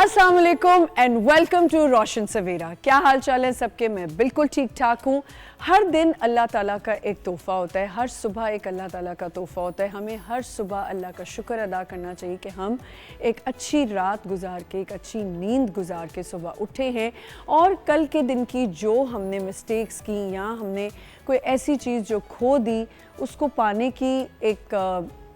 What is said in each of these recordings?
अस्सलाम वालेकुम and welcome to रोशन सवेरा। क्या हाल चाल है सबके? मैं बिल्कुल ठीक ठाक हूँ। हर दिन अल्लाह ताला का एक तोहफ़ा होता है, हर सुबह एक अल्लाह ताला का तोहफ़ा होता है। हमें हर सुबह अल्लाह का शुक्र अदा करना चाहिए कि हम एक अच्छी रात गुजार के, एक अच्छी नींद गुजार के सुबह उठे हैं और कल के दिन की जो हमने मिस्टेक्स की या हमने कोई ऐसी चीज़ जो खो दी उसको पाने की एक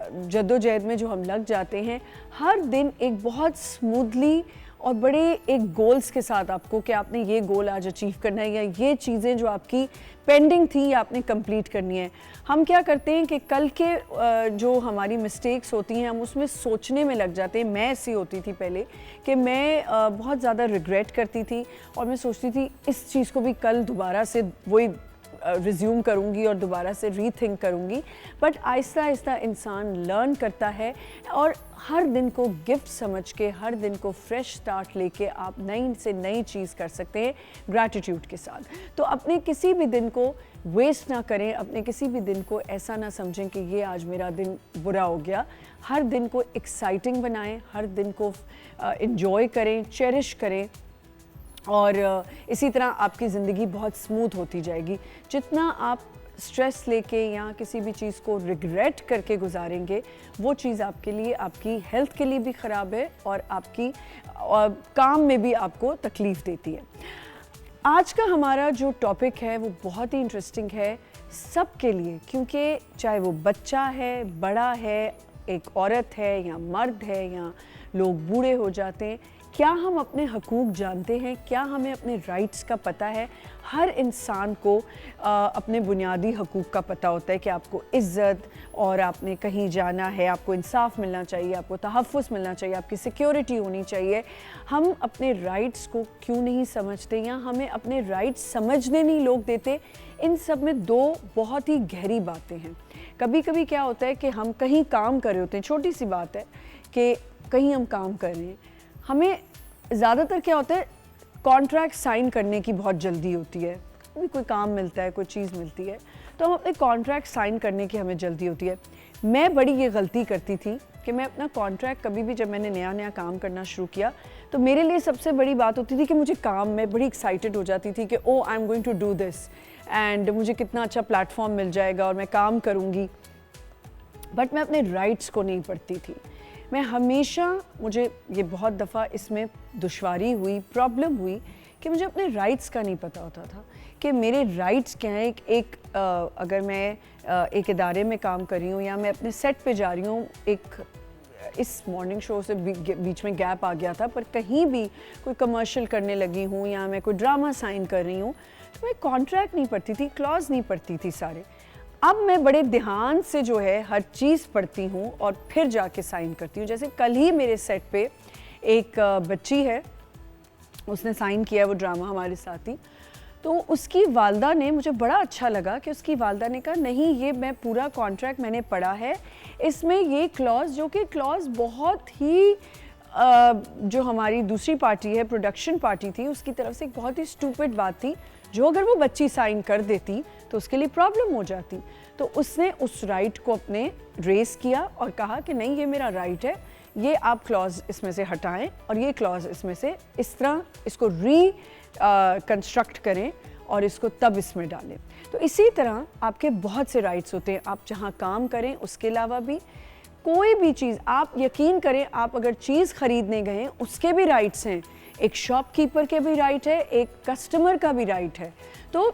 जद्दोजहद में जो हम लग जाते हैं, हर दिन एक बहुत स्मूथली और बड़े एक गोल्स के साथ आपको कि आपने ये गोल आज अचीव करना है या ये चीज़ें जो आपकी पेंडिंग थी या आपने कंप्लीट करनी है। हम क्या करते हैं कि कल के जो हमारी मिस्टेक्स होती हैं हम उसमें सोचने में लग जाते हैं। मैं ऐसी होती थी पहले कि मैं बहुत ज़्यादा रिग्रेट करती थी और मैं सोचती थी इस चीज़ को भी कल दोबारा से वही रिज्यूम करूँगी और दोबारा से रीथिंक करूँगी। बट आहिस्ता आहिस्ता इंसान लर्न करता है और हर दिन को गिफ्ट समझ के, हर दिन को फ्रेश स्टार्ट लेके आप नई से नई चीज़ कर सकते हैं ग्रैटिट्यूड के साथ। तो अपने किसी भी दिन को वेस्ट ना करें, अपने किसी भी दिन को ऐसा ना समझें कि ये आज मेरा दिन बुरा हो गया। हर दिन को एक्साइटिंग बनाएं, हर दिन को एंजॉय करें, चेरिश करें और इसी तरह आपकी ज़िंदगी बहुत स्मूथ होती जाएगी। जितना आप स्ट्रेस लेके या किसी भी चीज़ को रिग्रेट करके गुजारेंगे वो चीज़ आपके लिए, आपकी हेल्थ के लिए भी ख़राब है और आपकी काम में भी आपको तकलीफ़ देती है। आज का हमारा जो टॉपिक है वो बहुत ही इंटरेस्टिंग है सब के लिए, क्योंकि चाहे वो बच्चा है, बड़ा है, एक औरत है या मर्द है या लोग बूढ़े हो जाते हैं, क्या हम अपने हकूक़ जानते हैं? क्या हमें अपने राइट्स का पता है? हर इंसान को अपने बुनियादी हकूक़ का पता होता है कि आपको इज़्ज़त और आपने कहीं जाना है, आपको इंसाफ मिलना चाहिए, आपको तहफ़्फ़ुज़ मिलना चाहिए, आपकी सिक्योरिटी होनी चाहिए। हम अपने राइट्स को क्यों नहीं समझते या हमें अपने राइट्स समझने नहीं लोग देते? इन सब में दो बहुत ही गहरी बातें हैं। कभी कभी क्या होता है कि हम कहीं काम कर रहे होते हैं, छोटी सी बात है कि कहीं हम काम कर रहे हैं, हमें ज़्यादातर क्या होता है कॉन्ट्रैक्ट साइन करने की बहुत जल्दी होती है। कोई काम मिलता है, कोई चीज़ मिलती है तो हम अपने कॉन्ट्रैक्ट साइन करने की हमें जल्दी होती है। मैं बड़ी ये गलती करती थी कि मैं अपना कॉन्ट्रैक्ट कभी भी, जब मैंने नया नया काम करना शुरू किया तो मेरे लिए सबसे बड़ी बात होती थी कि मुझे काम में बड़ी एक्साइटेड हो जाती थी कि oh I am going to do this and मुझे कितना अच्छा प्लेटफॉर्म मिल जाएगा और मैं काम करूँगी। बट मैं अपने राइट्स को नहीं पढ़ती थी। मैं हमेशा, मुझे ये बहुत दफ़ा इसमें दुश्वारी हुई, प्रॉब्लम हुई कि मुझे अपने राइट्स का नहीं पता होता था कि मेरे राइट्स क्या हैं। अगर मैं एक इदारे में काम कर रही हूँ या मैं अपने सेट पे जा रही हूँ, इस मॉर्निंग शो से बीच में गैप आ गया था, पर कहीं भी कोई कमर्शियल करने लगी हूँ या मैं कोई ड्रामा साइन कर रही हूँ तो मैं कॉन्ट्रैक्ट नहीं पढ़ती थी, क्लॉज नहीं पढ़ती थी सारे। अब मैं बड़े ध्यान से जो है हर चीज़ पढ़ती हूँ और फिर जाके साइन करती हूँ। जैसे कल ही मेरे सेट पे एक बच्ची है, उसने साइन किया वो ड्रामा हमारे साथ ही, तो उसकी वालदा ने, मुझे बड़ा अच्छा लगा कि उसकी वालदा ने कहा नहीं ये मैं पूरा कॉन्ट्रैक्ट मैंने पढ़ा है, इसमें ये क्लॉज, जो कि क्लॉज बहुत ही जो हमारी दूसरी पार्टी है, प्रोडक्शन पार्टी थी, उसकी तरफ से एक बहुत ही स्टूपिड बात थी जो अगर वो बच्ची साइन कर देती तो उसके लिए प्रॉब्लम हो जाती। तो उसने उस राइट को अपने रेस किया और कहा कि नहीं ये मेरा राइट है, ये आप क्लॉज इसमें से हटाएं और ये क्लॉज इसमें से इस तरह इसको कंस्ट्रक्ट करें और इसको तब इसमें डालें। तो इसी तरह आपके बहुत से राइट्स होते हैं। आप जहाँ काम करें उसके अलावा भी कोई भी चीज़, आप यकीन करें, आप अगर चीज़ ख़रीदने गए उसके भी राइट्स हैं, एक शॉपकीपर के भी राइट है, एक कस्टमर का भी राइट है। तो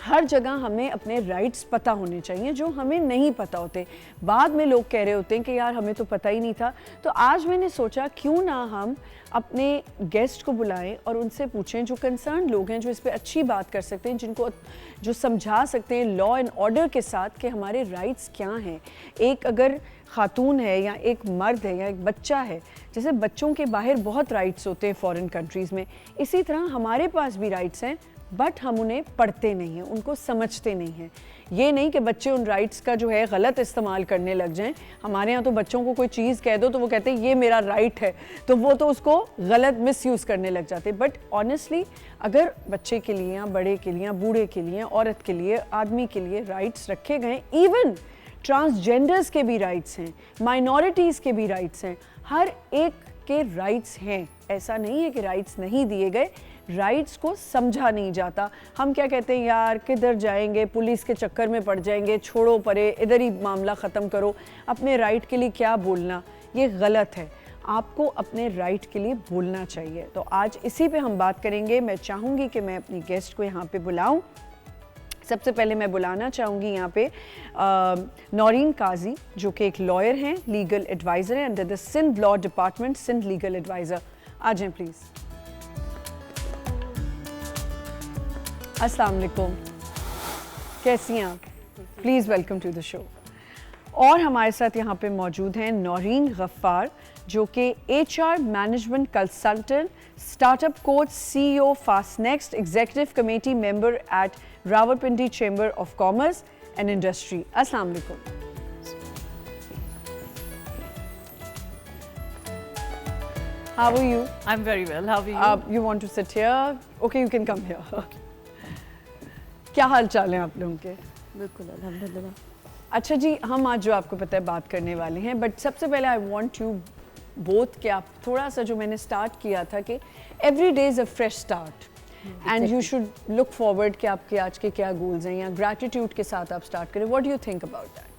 हर जगह हमें अपने राइट्स पता होने चाहिए जो हमें नहीं पता होते। बाद में लोग कह रहे होते हैं कि यार हमें तो पता ही नहीं था। तो आज मैंने सोचा क्यों ना हम अपने गेस्ट को बुलाएं और उनसे पूछें, जो कंसर्न लोग हैं, जो इस पे अच्छी बात कर सकते हैं, जिनको जो समझा सकते हैं लॉ एंड ऑर्डर के साथ कि हमारे राइट्स क्या हैं। एक अगर खातून है या एक मर्द है या एक बच्चा है, जैसे बच्चों के बाहर बहुत राइट्स होते हैं फॉरेन कंट्रीज़ में, इसी तरह हमारे पास भी राइट्स हैं बट हम उन्हें पढ़ते नहीं हैं, उनको समझते नहीं हैं। ये नहीं कि बच्चे उन राइट्स का जो है गलत इस्तेमाल करने लग जाएं। हमारे यहाँ तो बच्चों को कोई चीज़ कह दो तो वो कहते हैं ये मेरा राइट है, तो वो तो उसको गलत मिसयूज़ करने लग जाते। बट ऑनेस्टली अगर बच्चे के लिए या बड़े के लिए या बूढ़े के लिए, औरत के लिए, आदमी के लिए राइट्स रखे गए, इवन ट्रांसजेंडर्स के भी राइट्स हैं, माइनॉरिटीज़ के भी राइट्स हैं, हर एक के राइट्स हैं, ऐसा नहीं है कि राइट्स नहीं दिए गए, राइट्स को समझा नहीं जाता। हम क्या कहते हैं, यार किधर जाएंगे, पुलिस के चक्कर में पड़ जाएंगे, छोड़ो परे, इधर ही मामला ख़त्म करो, अपने राइट के लिए क्या बोलना, ये गलत है। आपको अपने राइट के लिए बोलना चाहिए। तो आज इसी पे हम बात करेंगे। मैं चाहूँगी कि मैं अपनी गेस्ट को यहाँ पे बुलाऊँ। सबसे पहले मैं बुलाना चाहूँगी यहाँ पे नौरीन काजी, जो कि एक लॉयर हैं, लीगल एडवाइज़र हैं under the Sindh law department, Sindh legal adviser. आ जाएं प्लीज़। अस्सलाम वालेकुम, कैसी हैं आप? Please welcome to the show. और हमारे साथ यहाँ पे मौजूद हैं नौरीन गफ्फार, जो कि HR management consultant, startup coach, CEO FastNext, executive committee member at Rawalpindi chamber of commerce and industry. अस्सलाम वालेकुम। How are you? I'm very well. How are you? You want to sit here? Okay, you can come here. क्या हाल चाल है आप लोगों के? बिल्कुल अल्हम्दुलिल्लाह। अच्छा जी, हम आज जो आपको पता है बात करने वाले हैं, बट सबसे पहले आई वांट यू बोथ कि आप थोड़ा सा, जो मैंने स्टार्ट किया था कि every day is a fresh start and you should look forward कि आपके आज के क्या गोल्स हैं, या ग्रैटिट्यूड के साथ आप स्टार्ट करें। What do you think about that?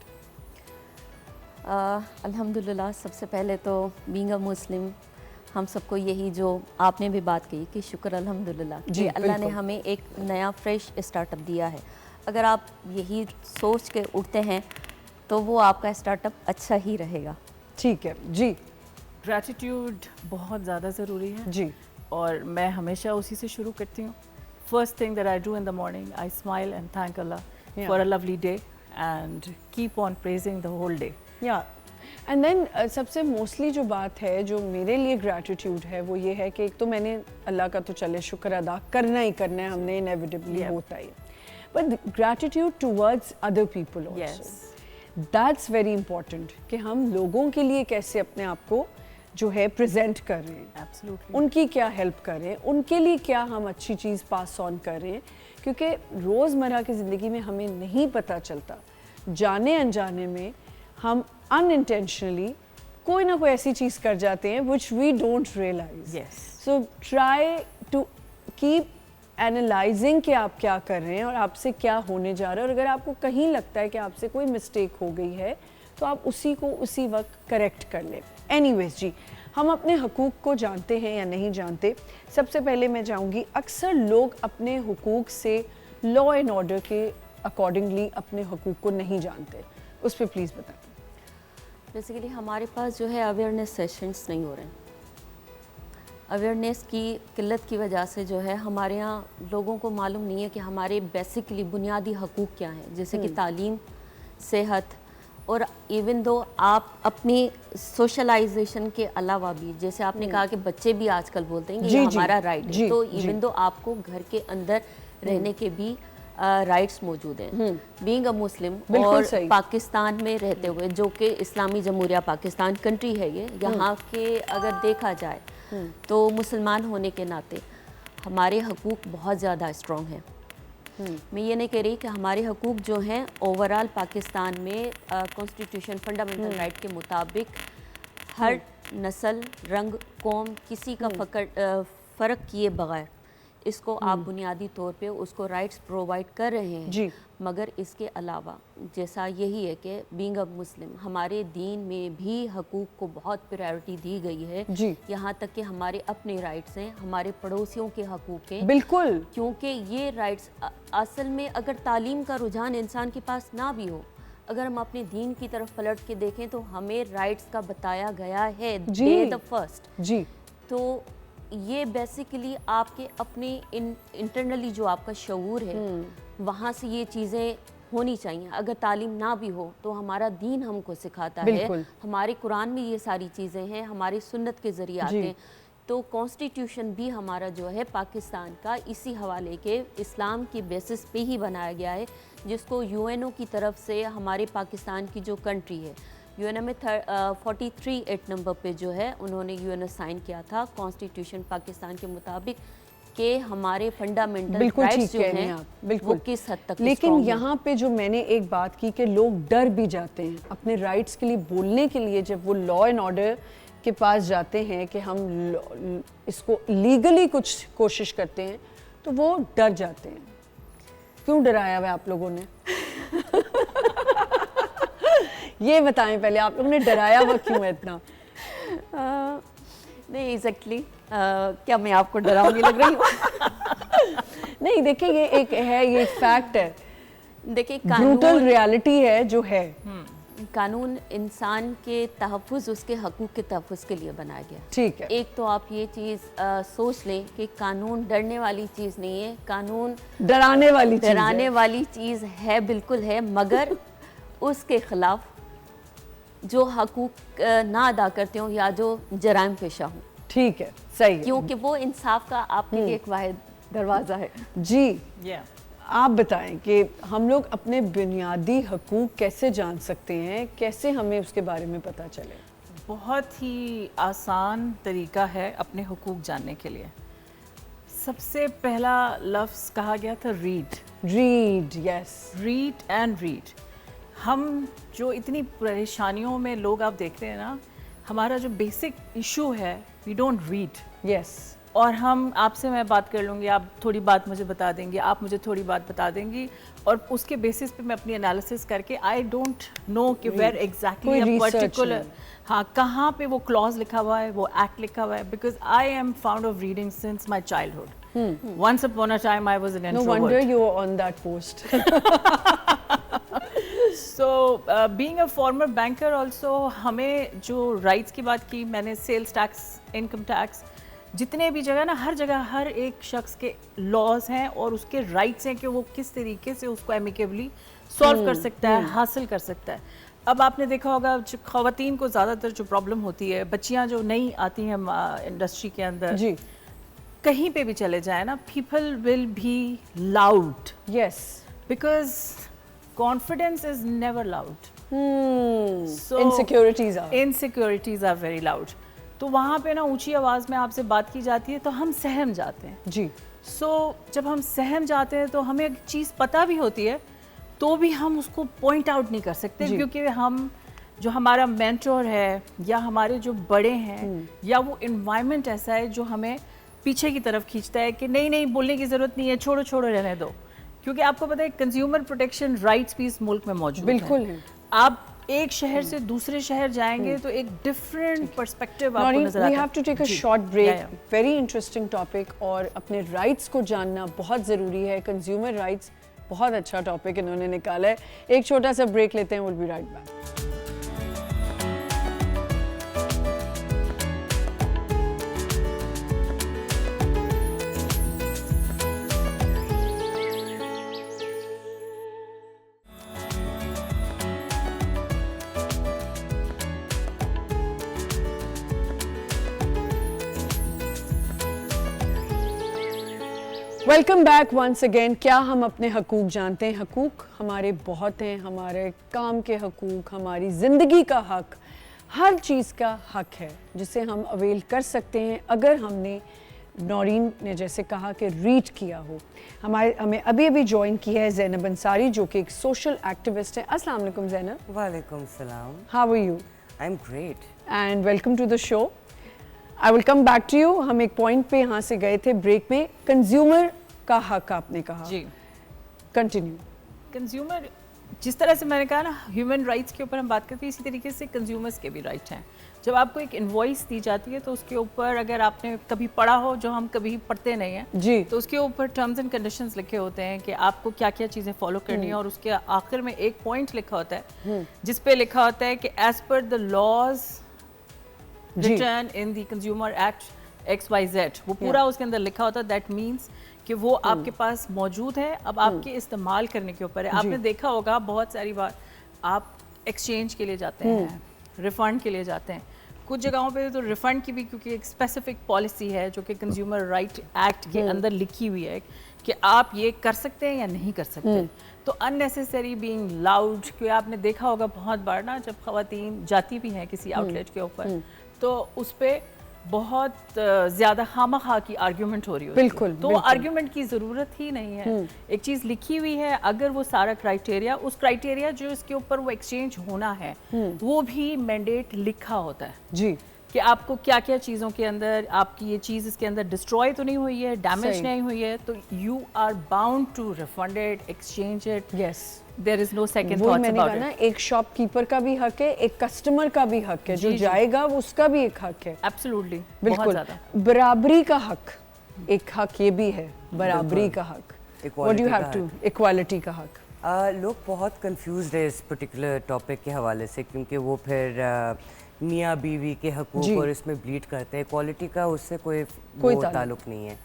अल्हम्दुलिल्लाह, सबसे पहले तो बीइंग अ मुस्लिम हम सबको यही जो आपने भी बात की कि शुक्र अल्हम्दुलिल्लाह कि अल्लाह ने हमें एक नया फ्रेश स्टार्टअप दिया है। अगर आप यही सोच के उठते हैं तो वो आपका स्टार्टअप अच्छा ही रहेगा। ठीक है जी। ग्रैटिट्यूड बहुत ज़्यादा ज़रूरी है जी। और मैं हमेशा उसी से शुरू करती हूँ। First thing that I do in the morning, I smile and thank Allah for a lovely day and keep on praising the whole day. Yeah and then सबसे मोस्टली जो बात है, जो मेरे लिए ग्रैटिट्यूड है, वो ये है कि एक तो मैंने अल्लाह का तो चले शुक्र अदा करना ही करना है, हमने इनेविटेबली होता ही, but gratitude towards other people also, that's very important कि हम लोगों के लिए कैसे अपने आप को जो है प्रेजेंट कर रहे हैं। एब्सोल्युटली। उनकी क्या हेल्प कर रहे हैं, उनके लिए क्या हम अच्छी चीज़ पास ऑन कर रहे हैं, क्योंकि रोज़मर्रा की ज़िंदगी में हमें नहीं पता चलता, जाने अनजाने में हम अनइंटेंशनली कोई ना कोई ऐसी चीज़ कर जाते हैं which we don't realise. So try to keep analysing कि आप क्या कर रहे हैं और आपसे क्या होने जा रहा है, और अगर आपको कहीं लगता है कि आपसे कोई मिस्टेक हो गई है तो आप उसी को उसी वक्त करेक्ट कर लें। एनीवेज जी, हम अपने हुकूक को जानते हैं या नहीं जानते? सबसे पहले मैं चाहूँगी, अक्सर लोग अपने हुकूक से लॉ एंड ऑर्डर के अकॉर्डिंगली अपने हुकूक को नहीं जानते, उस पर प्लीज़ बताएं। बेसिकली हमारे पास जो है अवेयरनेस सेशंस नहीं हो रहे हैं। अवेयरनेस की किल्लत की वजह से जो है हमारे यहाँ लोगों को मालूम नहीं है कि हमारे बेसिकली बुनियादी हकूक़ क्या हैं, जैसे कि तालीम, सेहत, और इवन दो आप अपनी सोशलाइजेशन के अलावा भी, जैसे आपने कहा कि बच्चे भी आजकल बोलते हैं कि ये हमारा राइट है, तो इवन दो आपको घर के अंदर रहने के भी राइट्स मौजूद हैं। बीइंग अ मुस्लिम और पाकिस्तान में रहते हुए, जो कि इस्लामी जमहूरिया पाकिस्तान कंट्री है ये, यहाँ के अगर देखा जाए तो मुसलमान होने के नाते हमारे हकूक़ बहुत ज़्यादा स्ट्रॉन्ग हैं। मैं ये नहीं कह रही कि हमारे हकूक़ जो हैं ओवरऑल पाकिस्तान में कॉन्स्टिट्यूशन फंडामेंटल राइट के मुताबिक हर नस्ल, रंग, कौम, किसी का फ़र्क किए बगैर इसको आप बुनियादी तौर पे उसको राइट्स प्रोवाइड कर रहे हैं जी। मगर इसके अलावा जैसा यही है कि बीइंग अ मुस्लिम हमारे दीन में भी हकूक़ को बहुत प्रायोरिटी दी गई है, यहाँ तक कि हमारे अपने राइट्स हैं, हमारे पड़ोसियों के हकूक़ हैं। बिल्कुल, क्योंकि ये राइट्स असल में अगर तालीम का रुझान इंसान के पास ना भी हो, अगर हम अपने दीन की तरफ पलट के देखें तो हमें राइट्स का बताया गया है डे द फर्स्ट जी। तो ये बेसिकली आपके अपने इंटरनली जो आपका शऊर है वहाँ से ये चीज़ें होनी चाहिए। अगर तालीम ना भी हो तो हमारा दीन हमको सिखाता है, हमारे कुरान में ये सारी चीज़ें हैं, हमारी सुन्नत के ज़रिए आते हैं। तो कॉन्स्टिट्यूशन भी हमारा जो है पाकिस्तान का इसी हवाले के इस्लाम की बेसिस पे ही बनाया गया है, जिसको UNO की तरफ से हमारे पाकिस्तान की जो कंट्री है UNO में 43 नंबर पे जो है उन्होंने UNO साइन किया था कॉन्स्टिट्यूशन पाकिस्तान के मुताबिक कि हमारे फंडामेंटल राइट्स जो हैं वो किस हद तक। लेकिन यहाँ पे जो मैंने एक बात की कि लोग डर भी जाते हैं अपने राइट्स के लिए बोलने के लिए, जब वो लॉ एंड ऑर्डर के पास जाते हैं कि हम इसको लीगली कुछ कोशिश करते हैं तो वो डर जाते हैं। क्यों डराया हुआ आप लोगों ने? ये बताएं पहले, आप लोगों ने डराया हुआ क्यों है इतना? नहीं एग्जैक्टली क्या मैं आपको डराऊंगी लग रही हूँ? नहीं देखिए, ये एक है, ये एक फैक्ट है, देखिए ब्रूटल रियलिटी है जो है। कानून इंसान के तहफ़्फ़ुज़, उसके हकूक़ के तहफ़्फ़ुज़ के लिए बनाया गया। ठीक है, एक तो आप ये चीज़ सोच लें कि कानून डरने वाली चीज़ नहीं है, कानून डराने वाली चीज़ है। डराने वाली चीज़ है, बिल्कुल है, मगर उसके ख़िलाफ़ जो हकूक़ ना अदा करते हों या जो जराइम पेशा हों। ठीक है, सही है। क्योंकि वो इंसाफ का आपके लिए एक वाहिद दरवाज़ा है। जी, Yeah. आप बताएं कि हम लोग अपने बुनियादी हकूक़ कैसे जान सकते हैं, कैसे हमें उसके बारे में पता चले? बहुत ही आसान तरीका है अपने हुकूक जानने के लिए। सबसे पहला लफ्ज़ कहा गया था read. Read, yes. Read and read. हम जो इतनी परेशानियों में लोग आप देख रहे हैं ना, हमारा जो बेसिक इशू है, वी डोंट रीड। यस, और हम आपसे मैं बात कर लूँगी, आप थोड़ी बात मुझे बता देंगे, आप मुझे थोड़ी बात बता देंगी, और उसके बेसिस पे मैं अपनी एनालिसिस करके आई डोंट नो कि वेयर एग्जैक्टली अ पर्टिकुलर, हाँ, कहाँ पे वो क्लॉज लिखा हुआ है, वो एक्ट लिखा हुआ है, because I am fond of reading since my childhood. Once upon a time I was an no introvert. Wonder you are on that post. So being a former banker also, हमें जो rights की बात की मैंने, sales tax, income tax, जितने भी जगह ना, हर जगह हर एक शख्स के लॉज हैं और उसके राइट्स हैं कि वो किस तरीके से उसको एमिकेबली सॉल्व कर सकता है, हासिल कर सकता है। अब आपने देखा होगा जो ख़वातीन को ज़्यादातर जो प्रॉब्लम होती है, बच्चियां जो नई आती हैं इंडस्ट्री के अंदर, जी, कहीं पे भी चले जाए ना, people will be loud, yes, because confidence is never loud. Insecurities are very loud. तो वहाँ पे ना ऊंची आवाज़ में आपसे बात की जाती है तो हम सहम जाते हैं। जी, जब हम सहम जाते हैं तो हमें एक चीज़ पता भी होती है तो भी हम उसको पॉइंट आउट नहीं कर सकते, क्योंकि हम जो हमारा मेंटोर है या हमारे जो बड़े हैं या वो इन्वायरमेंट ऐसा है जो हमें पीछे की तरफ खींचता है कि नहीं नहीं, बोलने की ज़रूरत नहीं है, छोड़ो छोड़ो, रहने दो। क्योंकि आपको पता है कंज्यूमर प्रोटेक्शन राइट्स भी इस मुल्क में मौजूद बिल्कुल है। आप एक शहर से दूसरे शहर जाएंगे तो एक डिफरेंट पर्सपेक्टिव आपको नजर आता है। We have to take a short break. Very interesting topic, और अपने राइट्स को जानना बहुत ज़रूरी है। कंज्यूमर राइट्स बहुत अच्छा टॉपिक इन्होंने निकाला है। एक छोटा सा ब्रेक लेते हैं, we'll be right back. Welcome back once again. क्या हम अपने हकूक़ जानते हैं? हकूक़ हमारे बहुत हैं, हमारे काम के हकूक़, हमारी ज़िंदगी का हक, हर चीज़ का हक है जिसे हम अवेल कर सकते हैं अगर हमने, नौरीन ने जैसे कहा कि रीड किया हो। हमें अभी अभी ज्वाइन की है ज़ैनब अंसारी, जो कि एक सोशल एक्टिविस्ट है। अस्सलाम वालेकुम ज़ैनब। वालेकुम सलाम। How are you? I am great and welcome to the show. I will come back to you. हम एक पॉइंट पे यहाँ से गए थे ब्रेक में, कंज्यूमर का हक आपने कहा। जी, कंटिन्यू। कंज्यूमर, जिस तरह से मैंने कहा ना, ह्यूमन राइट्स के ऊपर हम बात करते हैं, इसी तरीके से कंज्यूमर्स के भी राइट्स हैं। जब आपको एक इनवॉइस दी जाती है तो उसके ऊपर, अगर आपने कभी पढ़ा हो, जो हम कभी पढ़ते नहीं हैं जी, तो उसके ऊपर टर्म्स एंड कंडीशंस लिखे होते हैं कि आपको क्या क्या चीज़ें फॉलो करनी है, और उसके आखिर में एक पॉइंट लिखा होता है जिस पे लिखा होता है कि as per the laws return in the consumer act XYZ, वो पूरा उसके अंदर लिखा होता है। दैट मीन्स कि वो आपके पास मौजूद है, अब आपके इस्तेमाल करने के ऊपर है। आपने देखा होगा बहुत सारी बार आप एक्सचेंज के लिए जाते हैं, रिफंड के लिए जाते हैं, कुछ जगहों पे तो रिफंड की भी, क्योंकि एक स्पेसिफिक पॉलिसी है जो कि कंज्यूमर राइट एक्ट के अंदर लिखी हुई है कि आप ये कर सकते हैं या नहीं कर सकते। तो अननेसेसरी बीइंग लाउड, क्योंकि आपने देखा होगा बहुत बार ना, जब खवातीन जाती भी हैं किसी आउटलेट के ऊपर तो उस पर बहुत ज़्यादा खामखा की आर्ग्यूमेंट हो रही होती है। बिल्कुल, तो आर्ग्यूमेंट की ज़रूरत ही नहीं है। एक चीज़ लिखी हुई है, अगर वो सारा क्राइटेरिया, उस क्राइटेरिया जो इसके ऊपर वो एक्सचेंज होना है, वो भी मैंडेट लिखा होता है। जी, कि आपको क्या क्या चीज़ों के अंदर आपकी ये चीज़ इसके अंदर डिस्ट्रॉय तो नहीं हुई है, डैमेज सही। नहीं हुई है, तो you are bound to refund it, exchange it, yes, there is no second वो थॉट्स मैंने कहा अबाउट ना, इट। एक शॉपकीपर का भी हक है, एक कस्टमर का भी हक है, जो जी, जी। जाएगा वो उसका भी एक हक है। एब्सोल्युटली, बहुत बिल्कुल, ज़्यादा। बराबरी का हक, एक हक ये भी है, बराबरी का हक। What do you Equality have का टू, इक्वालिटी का हक। लोग बहुत कंफ्यूज है इस पर्टिकुलर टॉपिक के हवाले से, क्योंकि वो फिर मियाँ बीवी के जी। हकूक़ और इसमें ब्लीड करते हैं। इक्वालिटी का उससे कोई कोई वो ताल्लुक ताल्लुक नहीं है।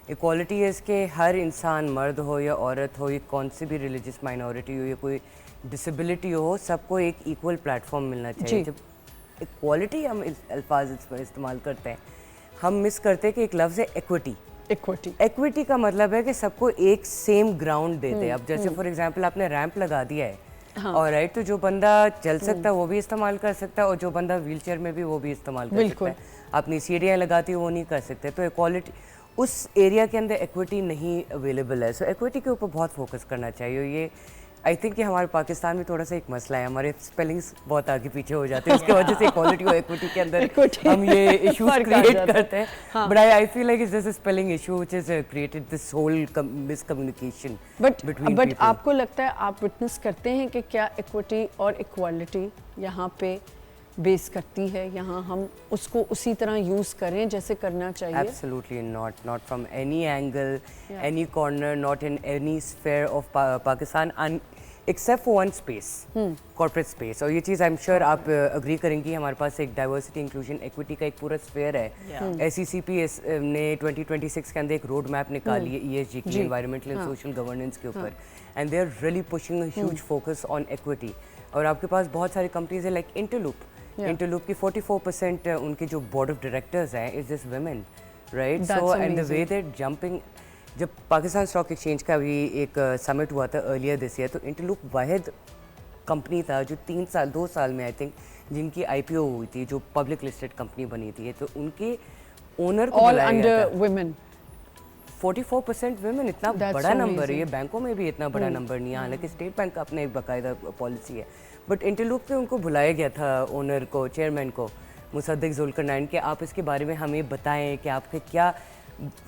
इक्वालिटी है इसके हर इंसान, मर्द हो या औरत हो, या कौन सी भी रिलीजियस माइनॉरिटी हो या कोई डिसेबिलिटी हो, सबको एक इक्वल प्लेटफॉर्म मिलना चाहिए। जी। जब इक्वालिटी हम अल्फाज इस्तेमाल करते हैं, हम मिस करते हैं कि एक लफ्ज़ है एक्विटी। इक्विटी, इक्विटी का मतलब है कि सबको एक सेम ग्राउंड दे दे। अब जैसे फॉर एग्जांपल आपने रैंप लगा दिया है, और राइट, तो जो बंदा चल सकता है वो भी इस्तेमाल कर सकता है, और जो बंदा व्हीलचेयर में भी वो भी इस्तेमाल कर सकता बिल्कुल। है। अपनी सीढ़ियाँ लगाती है वो नहीं कर सकते। तो इक्वालिटी, उस एरिया के अंदर इक्विटी नहीं अवेलेबल है। सो इक्विटी के ऊपर बहुत फोकस करना चाहिए। ये आई थिंक कि हमारे पाकिस्तान में थोड़ा सा एक मसला है, हमारे स्पेलिंग्स बहुत आगे पीछे हो जाते हैं, उसकी वजह से इक्वालिटी और इक्विटी के अंदर Equity हम ये इश्यूज फर्क आ क्रिएट जाता है। करते हैं। But I feel like it's just a spelling issue which is created this whole miscommunication but between but people. आपको लगता है, आप विटनेस करते हैं कि क्या इक्विटी और इक्वालिटी यहाँ पे बेस करती है, यहाँ हम उसको उसी तरह यूज करें जैसे करना चाहिए? Absolutely not from any angle, Yeah. any corner, not in any sphere of Pakistan, except for one space, corporate space. और ये चीज़ आई एम श्योर आप अग्री करेंगी, हमारे पास एक डाइवर्सिटी, इंक्लूजन, इक्विटी का एक पूरा स्फेयर है। SECP ने 2026 के अंदर एक रोड मैप निकाली है ESG की, एनवायरमेंटल एंड सोशल गवर्नेंस के ऊपर, and they are really pushing a huge focus on equity. और आपके पास बहुत सारी कंपनीज है लाइक इंटरलूप। इंटरलूप की 44% उनके जो बोर्ड ऑफ डायरेक्टर्स हैं is this women, right? That's so and the way amazing. They jumping, जब पाकिस्तान स्टॉक एक्सचेंज का भी एक समिट हुआ था अर्लियर दिस ईयर, तो इंटरलूप वाहिद कंपनी था जो 2 साल में आई थिंक जिनकी IPO हुई थी, जो पब्लिक लिस्टेड कंपनी बनी थी, तो उनके ओनर को ऑल बुलाया गया अंडर था। वुमेन। 44% वुमेन इतना That's बड़ा so नंबर है, ये amazing. बैंकों में भी इतना बड़ा नंबर नहीं है, हालांकि स्टेट बैंक का अपना एक बाकायदा पॉलिसी है। बट इंटरलूप पे उनको बुलाया गया था, ओनर को, चेयरमैन को, मुसद्दिक जुल्करनैन, कि आप इसके बारे में हमें बताएं कि आपके क्या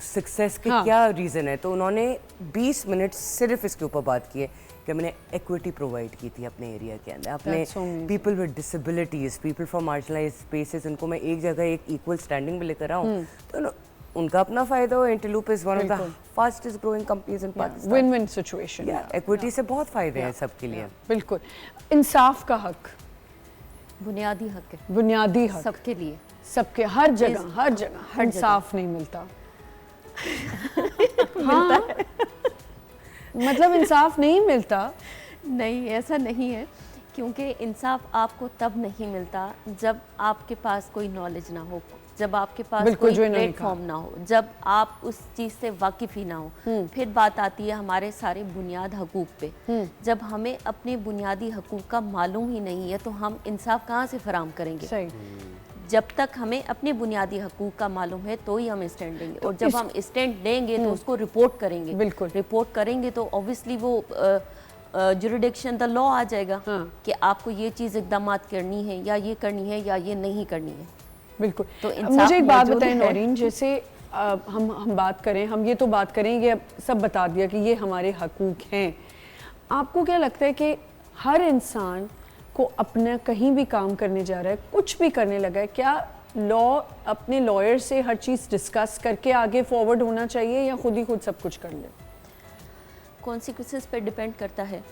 सक्सेस के हाँ। क्या रीज़न है। तो उन्होंने 20 मिनट सिर्फ इसके ऊपर बात की है कि मैंने इक्विटी प्रोवाइड की थी अपने एरिया के अंदर, अपने That's so amazing. People with disabilities, people from marginalised spaces, उनको मैं एक जगह एक इक्वल स्टैंडिंग में लेकर आऊँ, तो उनका अपना फ़ायदा हो। Interloop is one of the बिल्कुल। Fastest growing companies in Pakistan. Win win situation. Equity से बहुत फ़ायदे हैं सबके लिए। बिल्कुल। इंसाफ का हक, बुनियादी हक है बुनियादी हक, सबके लिए। सबके, हर जगह इंसाफ नहीं मिलता। हाँ, मतलब इंसाफ नहीं मिलता। नहीं, ऐसा नहीं है, क्योंकि इंसाफ आपको तब नहीं मिलता जब आपके पास कोई नॉलेज ना हो, जब आपके पास बिल्कुल, कोई जो इन्होंने प्लेटफॉर्म ना हो, जब आप उस चीज़ से वाकिफ़ ही ना हो। फिर बात आती है हमारे सारे बुनियाद हकूक़ पे। जब हमें अपने बुनियादी हकूक़ का मालूम ही नहीं है तो हम इंसाफ कहाँ से फराम करेंगे? सही। जब तक हमें अपने बुनियादी हकूक़ का मालूम है तो ही हम स्टैंड देंगे, और जब हम स्टैंड देंगे तो उसको रिपोर्ट करेंगे। बिल्कुल। रिपोर्ट करेंगे तो ऑब्वियसली वो जुरिडिक्शन द लॉ आ जाएगा कि आपको ये चीज़ इक़दाम करनी है या ये करनी है या ये नहीं करनी है। बिल्कुल। तो इंसाफ मुझे एक बात मौजूद बताएं है। नौरीन, जैसे हम बात करें, हम ये तो बात करेंगे, अब सब बता दिया कि ये हमारे हकूक़ हैं। आपको क्या लगता है कि हर इंसान को अपना कहीं भी काम करने जा रहा है, कुछ भी करने लगा है, क्या लॉ अपने लॉयर से हर चीज़ डिस्कस करके आगे फॉरवर्ड होना चाहिए या खुद ही खुद सब कुछ कर ले? कॉन्सिक्वेंसेस पे डिपेंड करता है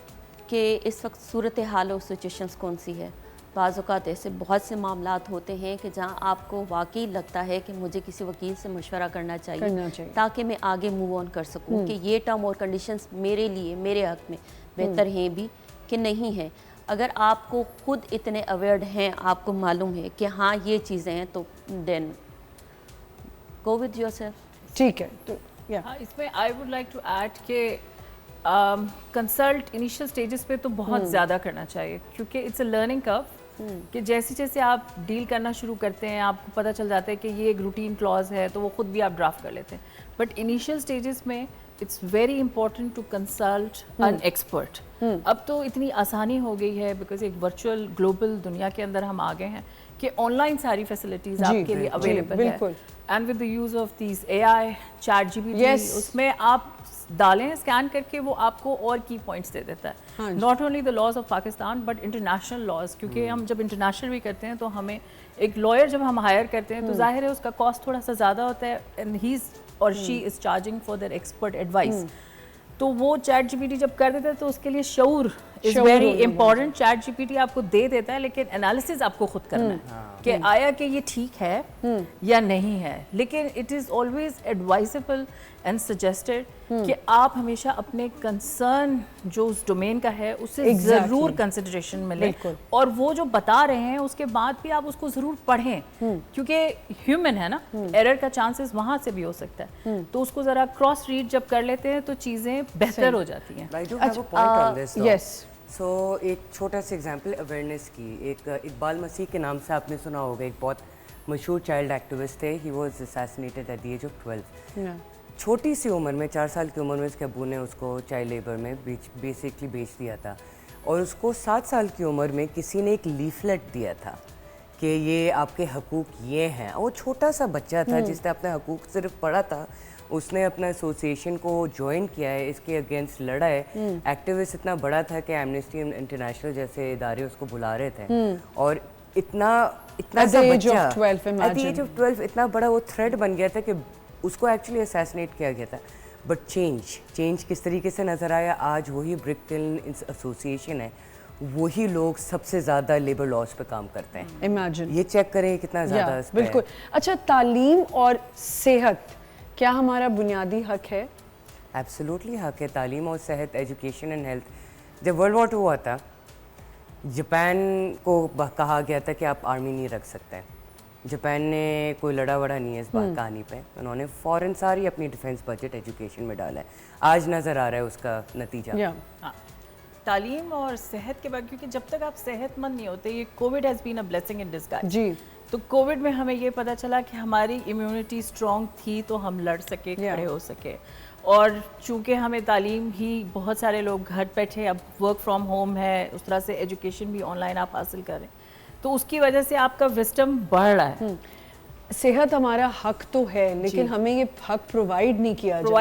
कि इस वक्त सूरत हाल और सिचुएशंस कौन सी है। बाज़ औक़ात ऐसे बहुत से मामलात होते हैं कि जहां आपको वाकई लगता है कि मुझे किसी वकील से मशवरा करना चाहिए ताकि मैं आगे मूव ऑन कर सकूं कि ये टर्म और कंडीशंस मेरे लिए, मेरे हक़ में बेहतर हैं भी कि नहीं है। अगर आपको खुद इतने अवेयर हैं, आपको मालूम है कि हाँ ये चीज़ें हैं, तो देन गो विद योरसेल्फ। ठीक है। तो हाँ, इसमें I would like to add के कंसल्ट इनिशियल स्टेजेस पे तो बहुत ज़्यादा करना चाहिए, क्योंकि इट्स अ लर्निंग कर्व कि जैसे जैसे आप डील करना शुरू करते हैं आपको पता चल जाता है कि ये एक रूटीन क्लॉज है, तो वो खुद भी आप ड्राफ्ट कर लेते हैं। बट इनिशियल स्टेजेस में it's very important to consult an expert. अब तो इतनी आसानी हो गई है बिकॉज एक वर्चुअल ग्लोबल दुनिया के अंदर हम आ गए हैं कि ऑनलाइन सारी फैसिलिटीज जी, आपके लिए जी, अवेलेबल है। बिल्कुल। And with the use of these AI, ChatGPT, Yes. उसमें आप डालें स्कैन करके वो आपको और की पॉइंट्स दे देता हाँ है। जी। Not only the laws of Pakistan but international laws, क्योंकि हम जब इंटरनेशनल भी करते हैं तो हमें एक लॉयर जब हम हायर करते हैं तो जाहिर है उसका कॉस्ट थोड़ा सा ज़्यादा होता है एंड ही और she is charging for their expert advice. तो वो ChatGPT जब कर देता है तो उसके लिए शऊर इज़ शऊर वेरी होना इंपॉर्टेंट। ChatGPT आपको दे देता है लेकिन एनालिसिस आपको खुद करना है कि आया कि ये ठीक है या नहीं है। लेकिन it is always advisable and suggested कि आप हमेशा अपने कंसर्न जो उस डोमेन का है उससे Exactly. ज़रूर कंसिडरेशन में लें बिल्कुल। और वो जो बता रहे हैं उसके बाद भी आप उसको ज़रूर पढ़ें क्योंकि ह्यूमन है ना, एरर का चांसेस वहाँ से भी हो सकता है। तो उसको ज़रा क्रॉस रीड जब कर लेते हैं तो चीज़ें बेहतर हो जाती हैं। I do have a point on this though. yes. So एक छोटा सा एग्जांपल अवेयरनेस की, एक इकबाल मसीह के नाम से आपने सुना होगा, एक बहुत मशहूर चाइल्ड एक्टिविस्ट थे। He was assassinated at the age of 12। Yeah. छोटी सी उम्र में, 4 साल की उम्र में उसके अब्बू ने उसको चाइल्ड लेबर में बेसिकली बेच दिया था और उसको 7 साल की उम्र में किसी ने एक लीफलेट दिया था कि ये आपके हकूक़ ये हैं। वो छोटा सा बच्चा था जिसने अपने हकूक़ सिर्फ पढ़ा था, उसने अपना एसोसिएशन को ज्वाइन किया है, इसके अगेंस्ट लड़ा है। एक्टिविस्ट इतना बड़ा था कि एमनेस्टी इंटरनेशनल जैसे इदारे उसको बुला रहे थे और इतना At सा the age of बच्चा 12, at the age imagine. of 12 इतना बड़ा वो थ्रेड बन गया था कि उसको एक्चुअली असैसिनेट किया गया था। बट चेंज किस तरीके से नज़र आया, आज वही ब्रिक किल्न एसोसिएशन है, वही लोग सबसे ज़्यादा लेबर लॉस पे काम करते हैं। Imagine. ये चेक करें कितना ज़्यादा इस पे है। बिल्कुल। अच्छा, तालीम और सेहत क्या हमारा बुनियादी हक है? एब्सोल्युटली हक है। तालीम और सेहत, एजुकेशन एंड हेल्थ। जब वर्ल्ड वॉर 2 हुआ था, जापान को कहा गया था कि आप आर्मी नहीं रख सकते। जापान ने कोई लड़ा वड़ा नहीं है इस बात कहानी पे, उन्होंने फ़ौरन सारी अपनी डिफेंस बजट एजुकेशन में डाला है। आज नज़र आ रहा है उसका नतीजा। या हाँ, तालीम और सेहत के बाद, क्योंकि जब तक आप सेहतमंद नहीं होते, ये Covid has been a blessing in disguise. जी। तो कोविड में हमें ये पता चला कि हमारी इम्यूनिटी स्ट्रॉन्ग थी तो हम लड़ सके, खड़े हो सके। और चूंकि हमें तालीम ही, बहुत सारे लोग घर बैठे, अब वर्क फ्रॉम होम है, उस तरह से एजुकेशन भी ऑनलाइन आप हासिल करें, तो उसकी वजह से आपका विस्डम बढ़ रहा है। सेहत हमारा हक तो है लेकिन हमें ये हक प्रोवाइड नहीं किया जा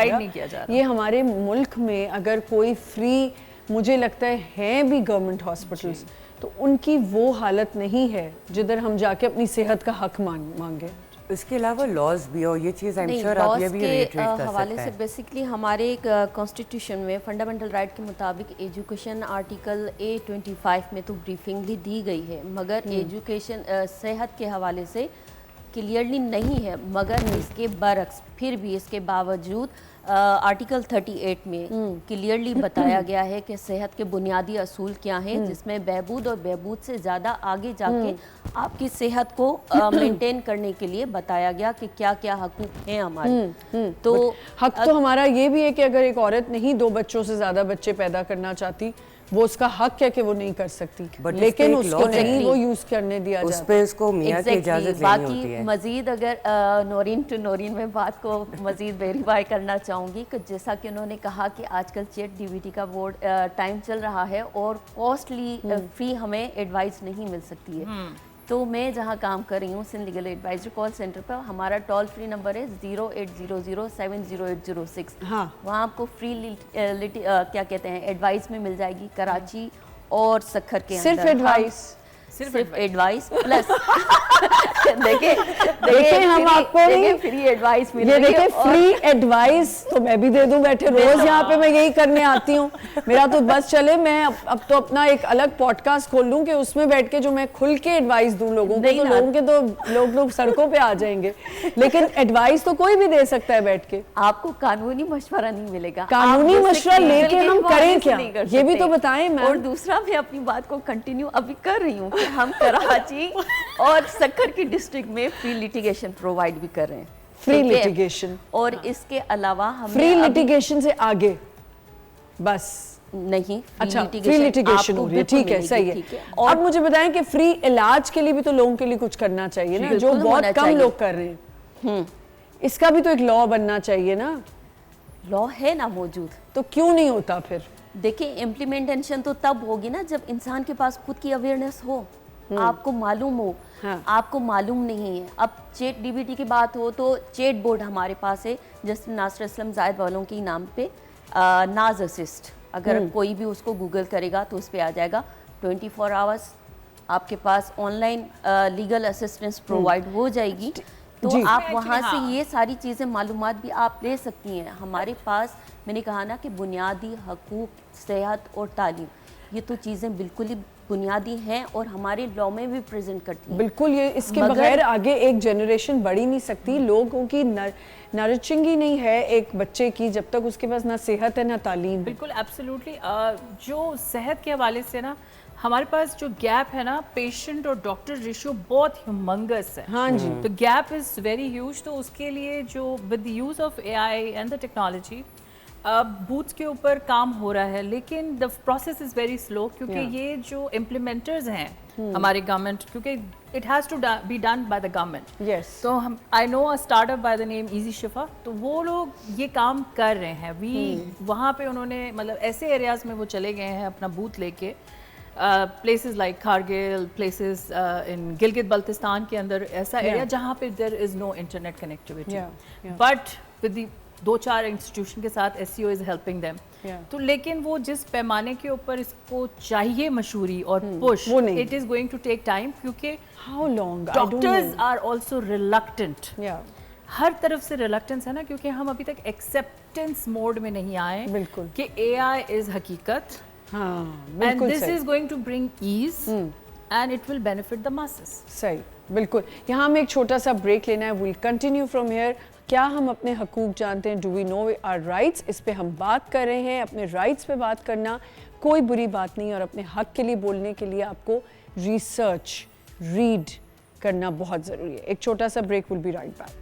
रहा। ये हमारे मुल्क में अगर कोई फ्री, मुझे लगता है भी गवर्नमेंट हॉस्पिटल्स, तो उनकी वो हालत नहीं है जिधर हम जाके अपनी सेहत का हक मांगे। इसके अलावा लॉज भी, और ये चीज़ आई एम श्योर आप ये भी के रिट्रीट कर हवाले सकते से हैं। बेसिकली हमारे कॉन्स्टिट्यूशन में फंडामेंटल राइट के मुताबिक एजुकेशन आर्टिकल A25 में तो ब्रीफिंगली दी गई है, मगर एजुकेशन सेहत के हवाले से क्लियरली नहीं है। मगर इसके बरक्स फिर भी इसके बावजूद आर्टिकल 38 में क्लियरली बताया गया है कि सेहत के बुनियादी असूल क्या हैं, जिसमें बहबूद और बहबूद से ज़्यादा आगे जाके आपकी सेहत को मेंटेन करने के लिए बताया गया कि क्या क्या हकूक़ हैं हमारे। तो हक तो हमारा ये भी है कि अगर एक औरत नहीं 2 बच्चों से ज़्यादा बच्चे पैदा करना चाहती, वो उसका हक है कि वो नहीं कर सकती, लेकिन उसको नहीं वो यूज़ करने दिया जाता। उस पे उसको मियां की इजाज़त लेनी होती है। मजीद अगर नौरीन टू नौरीन में बात को मजीद वेरीफाई करना चाहूँगी कि जैसा कि उन्होंने कहा कि आजकल चैट DBT का बोर्ड टाइम चल रहा है और कॉस्टली फ्री हमें एडवाइस नहीं मिल सकती है। तो मैं जहाँ काम कर रही हूँ Sindh legal advisory call centre पर, हमारा टोल फ्री नंबर है 0800-70806। हाँ, वहाँ आपको फ्री क्या कहते हैं एडवाइस में मिल जाएगी कराची और सक्खर के अंदर। सिर्फ एडवाइस, सिर्फ एडवाइस प्लस देखिए हम आपको नहीं फ्री एडवाइस मिल ये रही है। देखिए फ्री एडवाइस तो मैं भी दे दूं, बैठे रोज यहाँ पे मैं यही करने आती हूँ। मेरा तो बस चले, मैं अब तो अपना एक अलग पॉडकास्ट खोल लूँ कि उसमें बैठ के जो मैं खुल के एडवाइस दूं लोगों को, तो लोगों के तो लोग सड़कों पे आ जाएंगे। लेकिन एडवाइस तो कोई भी दे सकता है बैठ के। आपको कानूनी मशवरा नहीं मिलेगा। कानूनी मशवरा लेके हम करें क्या, ये भी तो बताएं मैम। और दूसरा मैं अपनी बात को कंटिन्यू अभी कर रही हूँ कि हम कराची और सक्खर की डिस्ट्रिक्ट में फ्री लिटिगेशन प्रोवाइड भी कर रहे हैं। फ्री लिटिगेशन, और इसके अलावा हम फ्री लिटिगेशन से आगे बस नहीं। अच्छा, फ्री लिटिगेशन हो रही है, ठीक है, सही है। और अब मुझे बताएं कि फ्री इलाज के लिए भी तो लोगों के लिए कुछ करना चाहिए ना, जो बहुत कम लोग कर रहे हैं। इसका भी तो एक लॉ बनना चाहिए ना। लॉ है ना मौजूद। तो क्यों नहीं होता फिर? देखिए इम्प्लीमेंटेशन तो तब होगी ना जब इंसान के पास खुद की अवेयरनेस हो, आपको मालूम हो। हाँ। आपको मालूम नहीं है। अब चैट डीबीटी की बात हो तो चैट बोर्ड हमारे पास है, जस्टिस नासिर असलम जायद वालों के नाम पे नाज असिस्ट, अगर कोई भी उसको गूगल करेगा तो उस पर आ जाएगा। 24 आवर्स आपके पास ऑनलाइन लीगल असिस्टेंस प्रोवाइड हो जाएगी, तो जी। आप वहाँ हाँ। से ये सारी चीज़ें मालूमात भी आप ले सकती हैं। हमारे पास मैंने कहा ना कि बुनियादी हकूक़, सेहत और तालीम, ये तो चीज़ें बिल्कुल ही बुनियादी हैं और हमारे लॉ में भी प्रेजेंट करती हैं। बिल्कुल, ये इसके मगर- बगैर आगे एक जनरेशन बढ़ ही नहीं सकती। लोगों की नरिशिंग ही नहीं है एक बच्चे की जब तक उसके पास ना सेहत है ना तालीम। बिल्कुल एब्सोल्युटली। जो सेहत के हवाले से ना हमारे पास जो गैप है ना, पेशेंट और डॉक्टर रेशियो बहुत ह्यूमंगस है। हाँ जी। तो गैप इज़ वेरी ह्यूज। तो उसके लिए जो with the use of AI and the technology booths के ऊपर काम हो रहा है, लेकिन the process is very slow, क्योंकि Yeah. ये जो इम्प्लीमेंटर्स हैं हमारे गवर्नमेंट, क्योंकि it has to be done by the government. Yes. तो हम I know a startup by the name easy Shifa, तो वो लोग ये काम कर रहे हैं। वहाँ पे उन्होंने मतलब ऐसे एरियाज़ में वो चले गए हैं अपना बूथ लेके, places like Kargil, places in Gilgit Baltistan के अंदर ऐसा एरिया जहाँ पे there is no internet connectivity, Yeah. But with 2-4 institution के साथ SCO is helping them. Yeah. तो लेकिन वो जिस पैमाने के ऊपर इसको चाहिए मशहूरी और पुश, वो नहीं। It is going to take time, क्योंकि how long? Doctors are also reluctant. या हर तरफ से रिलक्टेंस है ना, क्योंकि हम अभी तक एक्सेप्टेंस मोड में नहीं आए बिल्कुल। कि AI इज हकीकत, हाँ एंड बिल्कुल दिस सही। Is going to bring ease and it will benefit the masses. सही, बिल्कुल। यहाँ हमें एक छोटा सा ब्रेक लेना है। Will continue from here. क्या हम अपने हकूक़ जानते हैं? Do we know our rights? इस पे हम बात कर रहे हैं। अपने राइट्स पे बात करना कोई बुरी बात नहीं, और अपने हक के लिए बोलने के लिए आपको रिसर्च, रीड करना बहुत ज़रूरी है। एक छोटा सा break, will be right back.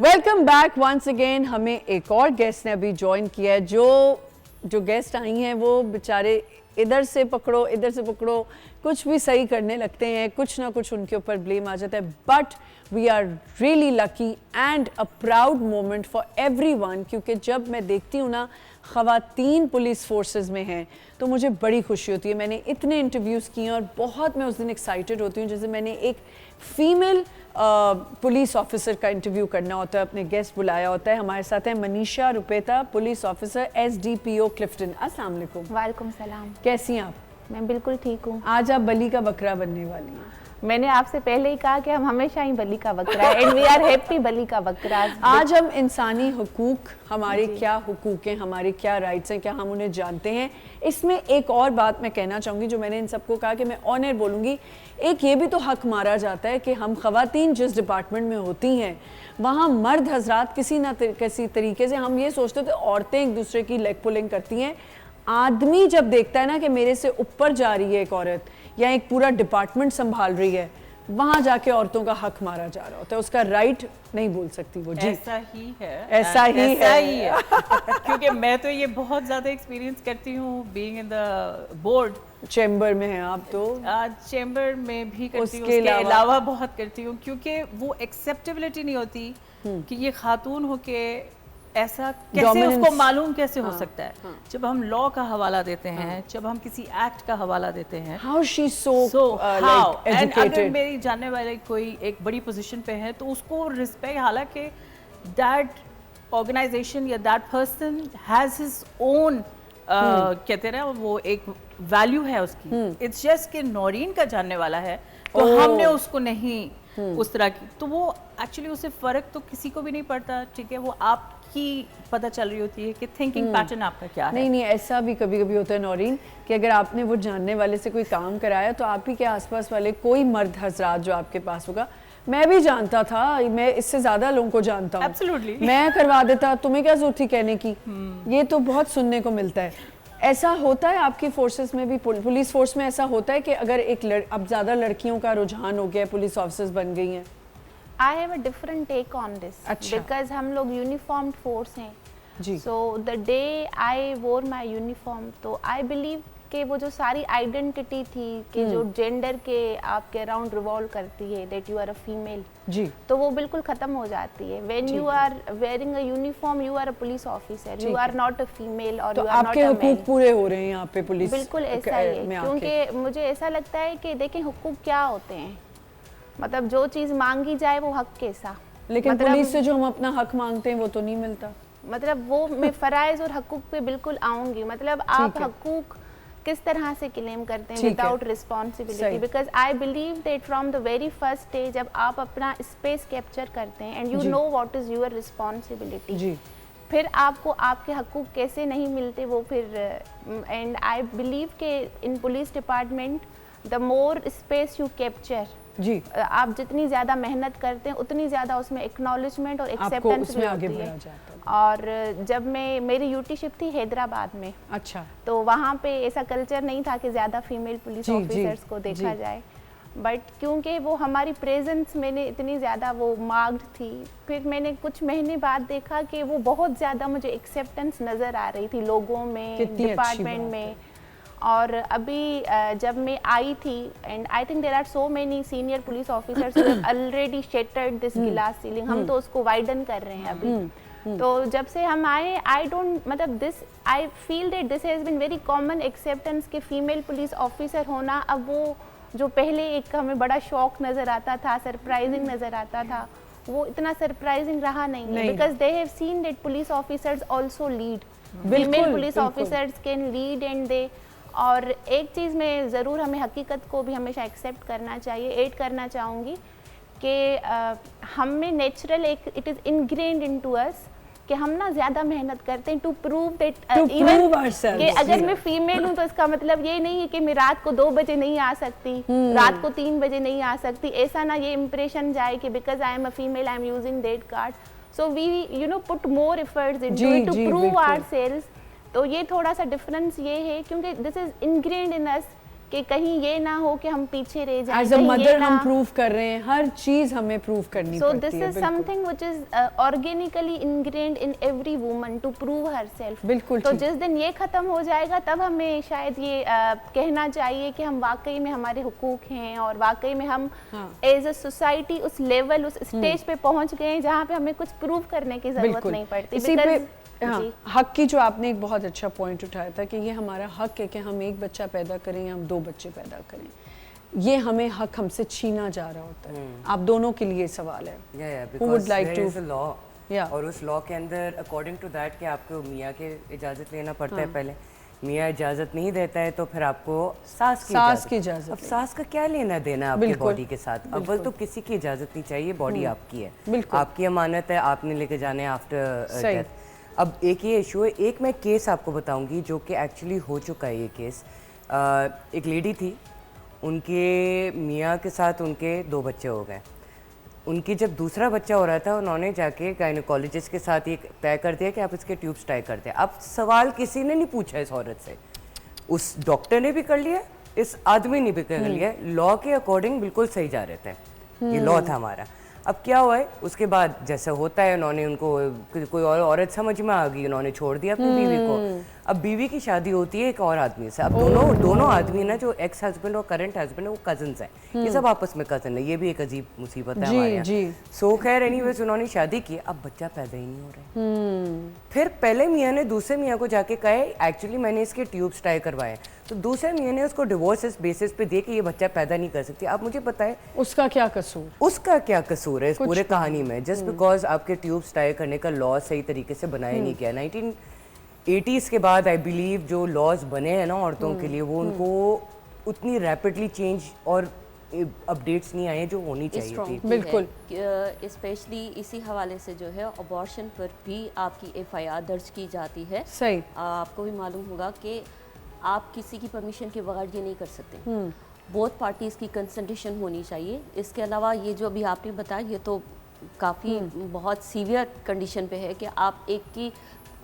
Welcome back once again. हमें एक और गेस्ट ने अभी ज्वाइन किया है। जो गेस्ट आई हैं वो बेचारे इधर से पकड़ो इधर से पकड़ो कुछ भी सही करने लगते हैं, कुछ ना कुछ उनके ऊपर ब्लेम आ जाता है। But we are really lucky and a proud moment for everyone, क्योंकि जब मैं देखती हूँ ना ख़वातीन पुलिस फोर्सेस में हैं तो मुझे बड़ी खुशी होती है। मैंने इतने इंटरव्यूज़ किए और बहुत मैं उस दिन एक्साइटेड होती हूँ। जैसे मैंने एक फीमेल पुलिस ऑफिसर का इंटरव्यू करना होता है, अपने गेस्ट बुलाया होता है। हमारे साथ है Manisha Ropeta, police officer SDPO Clifton. अस्सलाम वालेकुम। वालेकुम सलाम। कैसी हैं आप? मैं बिल्कुल ठीक हूँ। आज आप बली का बकरा बनने वाली हैं। मैंने आपसे पहले ही कहा कि हम हमेशा ही बली का बकरा है, एंड वी आर हैप्पी बली का बकरा। आज हम इंसानी हुकूक, हमारे क्या हुकूक हैं, हमारे क्या राइट्स हैं, क्या हम उन्हें जानते हैं। इसमें एक और बात मैं कहना चाहूँगी जो मैंने इन सबको कहा कि मैं ऑनर बोलूँगी। एक ये भी तो हक मारा जाता है कि हम ख़वातीन जिस डिपार्टमेंट में होती हैं वहाँ मर्द हजरात किसी ना किसी तरीके से, हम ये सोचते थे औरतें एक दूसरे की लेग पुलिंग करती हैं। आदमी जब देखता है ना कि मेरे से ऊपर जा रही है एक औरत या एक पूरा डिपार्टमेंट संभाल रही है, वहाँ जाके औरतों का हक मारा जा रहा होता है, उसका राइट नहीं बोल सकती वो। जी ऐसा ही है, ऐसा ही है। क्योंकि मैं तो ये बहुत ज़्यादा एक्सपीरियंस करती हूँ being in the board. Chamber में हैं आप तो? चैम्बर में भी करती हूँ, उसके उसके अलावा बहुत करती हूँ, क्योंकि वो एक्सेप्टेबिलिटी नहीं होती कि ये खातून हो के ऐसा कैसे, Dominance। उसको मालूम कैसे हो सकता है। जब हम लॉ का हवाला देते हैं, जब हम किसी एक्ट का हवाला देते हैं, how she so how, like and अगर एजुकेटेड। मेरी जानने वाले कोई एक बड़ी पोजीशन पे है तो उसको रिस्पेक्ट, हालांकि दैट ऑर्गेनाइजेशन या that person has his own, कहते हैं ना, वो एक वैल्यू है उसकी। इट्स जस्ट कि नौरीन का जानने वाला है तो हमने उसको नहीं उस तरह की, तो वो एक्चुअली उससे फ़र्क तो किसी को भी नहीं पड़ता। ठीक है, वो आपकी पता चल रही होती है कि थिंकिंग पैटर्न आपका क्या है। नहीं नहीं, ऐसा भी कभी कभी होता है नौरीन कि अगर आपने वो जानने वाले से कोई काम कराया तो आप ही के आसपास वाले कोई मर्द हजरात जो आपके पास होगा, मैं भी जानता था, मैं इससे ज्यादा लोगों को जानता हूँ, Absolutely। मैं करवा देता, तुम्हें क्या जरूरत थी कहने की। ये तो बहुत सुनने को मिलता है। ऐसा होता है आपकी फोर्सेस में भी, पुलिस फोर्स में ऐसा होता है कि अगर अब ज़्यादा लड़कियों का रुझान हो गया है, पुलिस ऑफिसर्स बन गई हैं? I have a different take on this, अच्छा। बिकॉज हम लोग यूनिफॉर्म्ड फोर्स हैं। जी। सो द डे आई वोर माई यूनिफॉर्म, तो आई बिलीव कि वो जो सारी आइडेंटिटी थी कि जो जेंडर के आपके अराउंड रिवॉल्व करती है, that you are a female, जी। तो वो बिल्कुल खत्म हो जाती है। When you are wearing a uniform, you are a police officer, you are not a female और तो यू आर नॉट आपके अ हुकूक मैन। पूरे हो रहे हैं यहाँ पे पुलिस बिल्कुल ऐसा ही है, में आके? क्योंकि मुझे ऐसा लगता है कि देखें हुकूक क्या होते हैं, मतलब जो चीज़ मांगी जाए वो हक के सा, लेकिन मतलब- पुलिस से जो हम अपना हक मांगते हैं वो तो नहीं मिलता। मतलब वो मैं फ़राइज़ और हकूक पे बिल्कुल आऊँगी। मतलब आप है। हकूक किस तरह से क्लेम करते हैं ठीक है। विदाउट सही। Responsibility, because I believe that from the very first day जब आप अपना स्पेस कैप्चर करते हैं एंड यू जी। Know what is your responsibility, जी। फिर आपको आपके हकूक कैसे नहीं मिलते वो फिर। एंड आई बिलीव कि in police department the more space you capture, जी। आप जितनी ज़्यादा मेहनत करते हैं उतनी ज़्यादा उसमें एक्नॉलेजमेंट और आपको एक्सेप्टेंस भी उसमें आगे होती बढ़ा है। जाता है। और जब मेरी यूटी शिप थी हैदराबाद में, अच्छा। तो वहाँ पे ऐसा कल्चर नहीं था कि ज़्यादा फीमेल पुलिस जी, जी, ऑफिसर्स को देखा जी। जाए, बट क्योंकि वो हमारी प्रेजेंस मैंने इतनी ज़्यादा वो मार्क्ड थी, फिर मैंने कुछ महीने बाद देखा कि वो बहुत ज़्यादा मुझे एक्सेप्टेंस नज़र आ रही थी लोगों में, कितनी अच्छी डिपार्टमेंट बात में। और अभी जब मैं आई थी, and I think there are so many senior police officers who have already shattered this glass ceiling, हम तो उसको वाइडन कर रहे हैं अभी। तो जब से हम आए, आई डोंट, मतलब this, I feel that this has been very common acceptance कि फीमेल पुलिस ऑफिसर होना, अब वो जो पहले एक हमें बड़ा शौक नज़र आता था, सरप्राइजिंग नज़र आता था, वो इतना सरप्राइजिंग रहा नहीं है, because they have seen that police officers also lead, female police officers can lead and they. और एक चीज़ में ज़रूर हमें हकीकत को भी हमेशा एक्सेप्ट करना चाहिए, ऐड करना चाहूँगी कि हम में नेचुरल एक, इट इज़ इनग्रेन्ड इनटू अस कि हम ना ज़्यादा मेहनत करते हैं टू प्रूव दैट, कि अगर मैं फीमेल हूँ तो इसका मतलब ये नहीं है कि मैं रात को 2 बजे नहीं आ सकती, रात को 3 बजे नहीं आ सकती, ऐसा ना ये इम्प्रेशन जाए कि because I am a female I am using that card, so we you know put more efforts into it to prove ourselves. तो ये थोड़ा सा डिफरेंस ये है, क्योंकि this is ingrained in us कि कहीं ये ना हो कि हम पीछे रह जाएं, एज अ मदर हम प्रूव कर रहे हैं, हर चीज हमें प्रूव करनी पड़ती है। So this is something which is organically ingrained in every woman to prove herself. बिल्कुल। तो जिस दिन ये खत्म हो जाएगा तब हमें शायद ये कहना चाहिए कि हम वाकई में हमारे हुकूक हैं और वाकई में हम एज अ सोसाइटी उस लेवल, उस स्टेज पे पहुंच गए हैं जहाँ पे हमें कुछ प्रूव करने की जरूरत नहीं पड़ती। इसी पे हाँ, हक की जो आपने एक बहुत अच्छा पॉइंट उठाया था कि ये हमारा हक है कि हम एक बच्चा पैदा करें या हम 2 बच्चे पैदा करें, ये हमें हक हमसे छीना जा रहा होता है। आप दोनों के लिए सवाल है। Who would like to? There is a law, और उस लॉ के अंदर अकॉर्डिंग टू दैट कि आपको मियाँ के इजाज़त लेना पड़ता है पहले, मियाँ इजाज़त नहीं देता है तो फिर आपको सास की इजाज़त। अब सास का क्या लेना देना आपकी बॉडी के साथ? अव्वल तो किसी की इजाज़त नहीं चाहिए, बॉडी आपकी है, आपकी अमानत है, आपने लेके जाने आफ्टर डेथ। अब एक ये इशू है, एक मैं केस आपको बताऊंगी जो कि एक्चुअली हो चुका है। ये केस, एक लेडी थी, उनके मियाँ के साथ उनके 2 बच्चे हो गए। उनकी जब दूसरा बच्चा हो रहा था, उन्होंने जाके गायनोकोलॉजिस्ट के साथ ये तय कर दिया कि आप इसके ट्यूब्स ट्राई करते हैं। अब सवाल किसी ने नहीं पूछा इस औरत से, उस डॉक्टर ने भी कर लिया, इस आदमी ने भी कर लिया, लॉ के अकॉर्डिंग बिल्कुल सही जा रहे थे, ये लॉ था हमारा। अब क्या हुआ है उसके बाद, जैसा होता है, उन्होंने उनको कोई और औरत समझ में आ गई, उन्होंने छोड़ दिया अपनी बीवी को। अब बीवी की शादी होती है एक और आदमी से। अब दोनों आदमी ना, जो एक्स हस्बैंड और करंट हस्बैंड है, वो कजन्स हैं, ये सब आपस में कजन है। ये भी एक अजीब मुसीबत है हमारे यहाँ। सो खैर एनीवेज उन्होंने शादी की, अब बच्चा पैदा ही नहीं हो रहा। फिर पहले मियाँ ने दूसरे मियाँ को जाके कहा एक्चुअली मैंने इसके ट्यूब्स ट्राई करवाए, तो दूसरे मियाँ ने उसको डिवोर्स बेसिस पे दे कि ये बच्चा पैदा नहीं कर सकती। आप मुझे बताएं उसका क्या कसूर है इस पूरे कहानी में? जस्ट बिकॉज आपके ट्यूब्स ट्राई करने का लॉ सही तरीके से बनाया नहीं गया। 1980s के बाद आई बिलीव जो लॉज बने हैं ना औरतों के लिए, वो उनको उतनी रैपिडली चेंज और अपडेट्स नहीं आए जो होनी चाहिए थी। बिल्कुल, स्पेशली इसी हवाले से जो है अबॉर्शन पर भी आपकी FIR दर्ज की जाती है। सही। आपको भी मालूम होगा कि आप किसी की परमिशन के बगैर ये नहीं कर सकते, बोथ पार्टीज़ की कंसल्टेशन होनी चाहिए। इसके अलावा ये जो अभी आपने बताया, ये तो काफ़ी बहुत सीवियर कंडीशन पे है कि आप एक की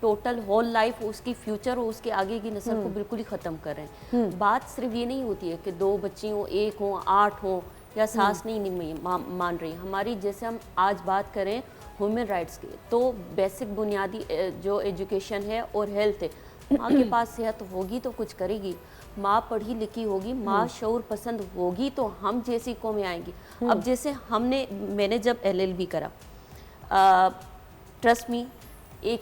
टोटल होल लाइफ, उसकी फ्यूचर और उसके आगे की नस्ल को बिल्कुल ही ख़त्म कर रहे हैं। बात सिर्फ ये नहीं होती है कि 2 बच्ची हो, 1 हो, 8 हो, या सास नहीं मान रही हमारी। जैसे हम आज बात करें ह्यूमन राइट्स की, तो बेसिक बुनियादी जो एजुकेशन है और हेल्थ है, माँ के पास सेहत होगी तो कुछ करेगी, माँ पढ़ी लिखी होगी, माँ शऊर पसंद होगी तो हम जैसी कौमें आएंगी। अब जैसे मैंने जब LLB करा, ट्रस्ट मी, एक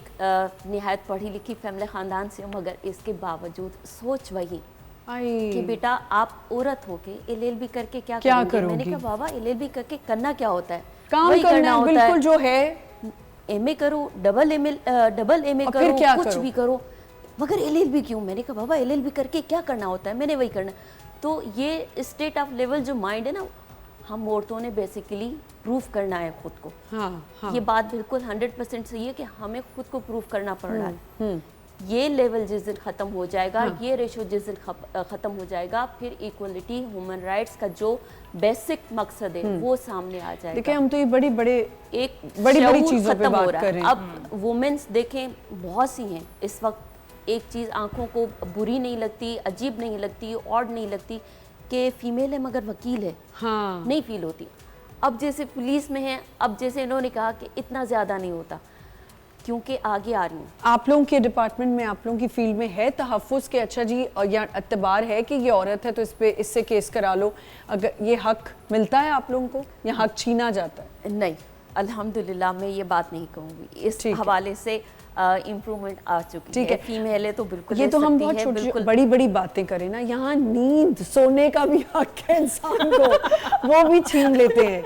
निहायत पढ़ी लिखी फैमिली ख़ानदान से, मगर इसके बावजूद सोच वही कि बेटा आप औरत होके LLB करके क्या करोगे? मैंने कहा बाबा LLB करके करना क्या होता है? काम करना बिल्कुल जो है, MA करो, डबल MA करो, कुछ भी करो, मगर LLB क्यों? मैंने कहा बाबा LLB करके क्या करना होता है? मैंने वही करना। तो ये स्टेट ऑफ लेवल जो माइंड है ना, हम औरतों ने बेसिकली प्रूफ करना है खुद को। हाँ। ये बात बिल्कुल 100% सही है कि हमें खुद को प्रूफ करना पड़ रहा है। ये लेवल जिस दिन ख़त्म हो जाएगा, ये रेशो जिस दिन ख़त्म हो जाएगा, फिर इक्वलिटी, ह्यूमन राइट्स का जो बेसिक मकसद है वो सामने आ जाएगा। देखिए हम तो ये बड़ी चीज़ों पे बात कर रहे हैं। अब वुमेन्स देखें बहुत सी हैं इस वक्त, एक चीज़ आंखों को बुरी नहीं लगती, अजीब नहीं लगती, ऑड नहीं लगती कि फीमेल है मगर वकील है, हाँ, नहीं फील होती। अब जैसे पुलिस में है, अब जैसे इन्होंने कहा कि इतना ज़्यादा नहीं होता क्योंकि आगे आ रही हूँ। आप लोगों के डिपार्टमेंट में, आप लोगों की फील्ड में है तहफ़्फ़ुज़ के, अच्छा जी, या एतबार है कि ये औरत है तो इससे केस करा लो, अगर ये हक मिलता है आप लोगों को या हक छीना जाता है? नहीं, अल्हम्दुलिल्लाह मैं ये बात नहीं कहूँगी। इस हवाले से इम्प्रूवमेंट आ चुकी है। फीमेल है तो बिल्कुल ये तो हम बहुत छोटी बड़ी बातें करें ना, यहाँ नींद सोने का भी हक है इंसान को, वो भी छीन लेते हैं।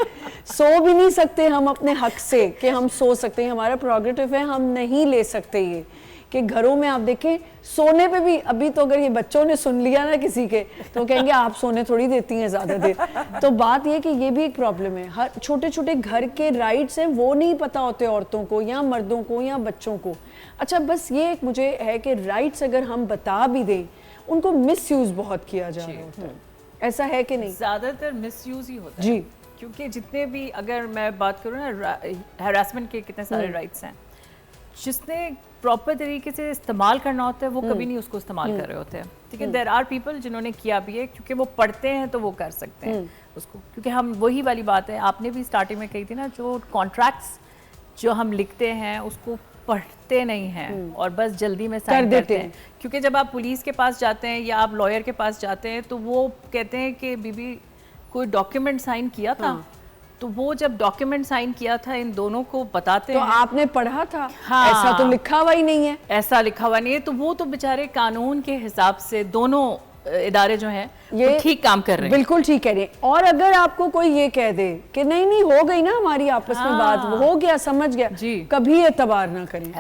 सो भी नहीं सकते हम अपने हक से कि हम सो सकते हैं, हमारा प्रोग्रेटिव है, हम नहीं ले सकते ये कि घरों में आप देखें सोने पे भी। अभी तो अगर ये बच्चों ने सुन लिया ना किसी के, तो कहेंगे आप सोने थोड़ी देती हैं ज़्यादा देर। तो बात ये कि ये भी एक प्रॉब्लम है, हर छोटे छोटे घर के राइट्स हैं वो नहीं पता होते औरतों को या मर्दों को या बच्चों को। अच्छा बस ये एक मुझे है कि राइट्स अगर हम बता भी दें, उनको मिसयूज़ बहुत किया जा रहा होता है, ऐसा है कि नहीं? ज़्यादातर मिसयूज़ ही होता है जी, क्योंकि जितने भी, अगर मैं बात करूँ ना, हैरेसमेंट के कितने सारे राइट्स हैं, जिसने प्रॉपर तरीके से इस्तेमाल करना होता है वो कभी नहीं उसको इस्तेमाल कर रहे होते हैं। ठीक है, देयर आर पीपल जिन्होंने किया भी है, क्योंकि वो पढ़ते हैं तो वो कर सकते हैं उसको, क्योंकि हम वही वाली बात है आपने भी स्टार्टिंग में कही थी ना, जो कॉन्ट्रैक्ट्स जो हम लिखते हैं उसको पढ़ते नहीं हैं और बस जल्दी में साइन करते हैं। क्योंकि जब आप पुलिस के पास जाते हैं या आप लॉयर के पास जाते हैं तो वो कहते हैं कि बीबी कोई डॉक्यूमेंट साइन किया था, तो वो जब डॉक्यूमेंट साइन किया था इन दोनों को बताते तो हैं। आपने पढ़ा था? हाँ, ऐसा तो लिखा हुआ ही नहीं है। ऐसा लिखा हुआ नहीं है, तो वो तो बेचारे कानून के हिसाब से दोनों इदारे जो हैं ये वो ठीक काम कर रहे हैं। बिल्कुल ठीक कह रहे हैं। और अगर आपको कोई ये कह दे कि नहीं हो गई ना हमारी आपस में बात, हो गया, समझ गया, कभी एतबार ना करें,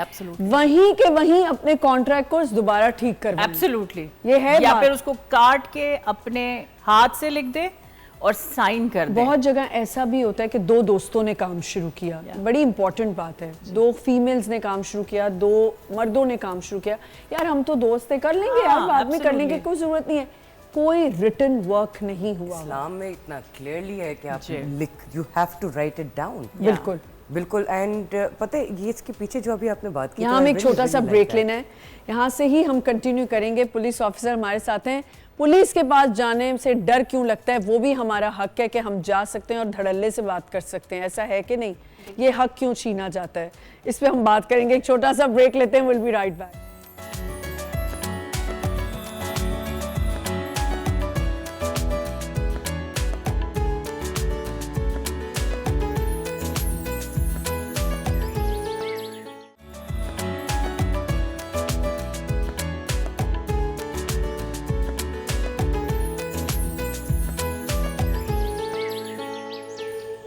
वहीं के वहीं अपने कॉन्ट्रैक्ट को दोबारा ठीक करवाएं। एब्सोल्युटली, ये है या फिर उसको काट के अपने हाथ से लिख दे और साइन कर दे। बहुत जगह ऐसा भी होता है कि 2 दोस्तों ने काम शुरू किया, बड़ी इंपॉर्टेंट बात है, 2 फीमेल्स ने काम शुरू किया, 2 मर्दों ने काम शुरू किया, यार हम तो दोस्त है, कर लेंगे यार, बाद में कर लेंगे, कोई जरूरत नहीं है, कोई रिटन वर्क नहीं हुआ। इस्लाम में इतना क्लियरली है कि आप लिख, you have to write it down. बिल्कुल बिल्कुल। एंड पता है ये इसके पीछे जो अभी आपने बात की, यहाँ हमें एक छोटा सा ब्रेक लेना है, यहाँ से ही हम कंटिन्यू करेंगे। पुलिस ऑफिसर हमारे साथ हैं, पुलिस के पास जाने से डर क्यों लगता है, वो भी हमारा हक है कि हम जा सकते हैं और धड़ल्ले से बात कर सकते हैं, ऐसा है कि नहीं? ये हक क्यों छीना जाता है, इस पे हम बात करेंगे। एक छोटा सा ब्रेक लेते हैं, will be right back.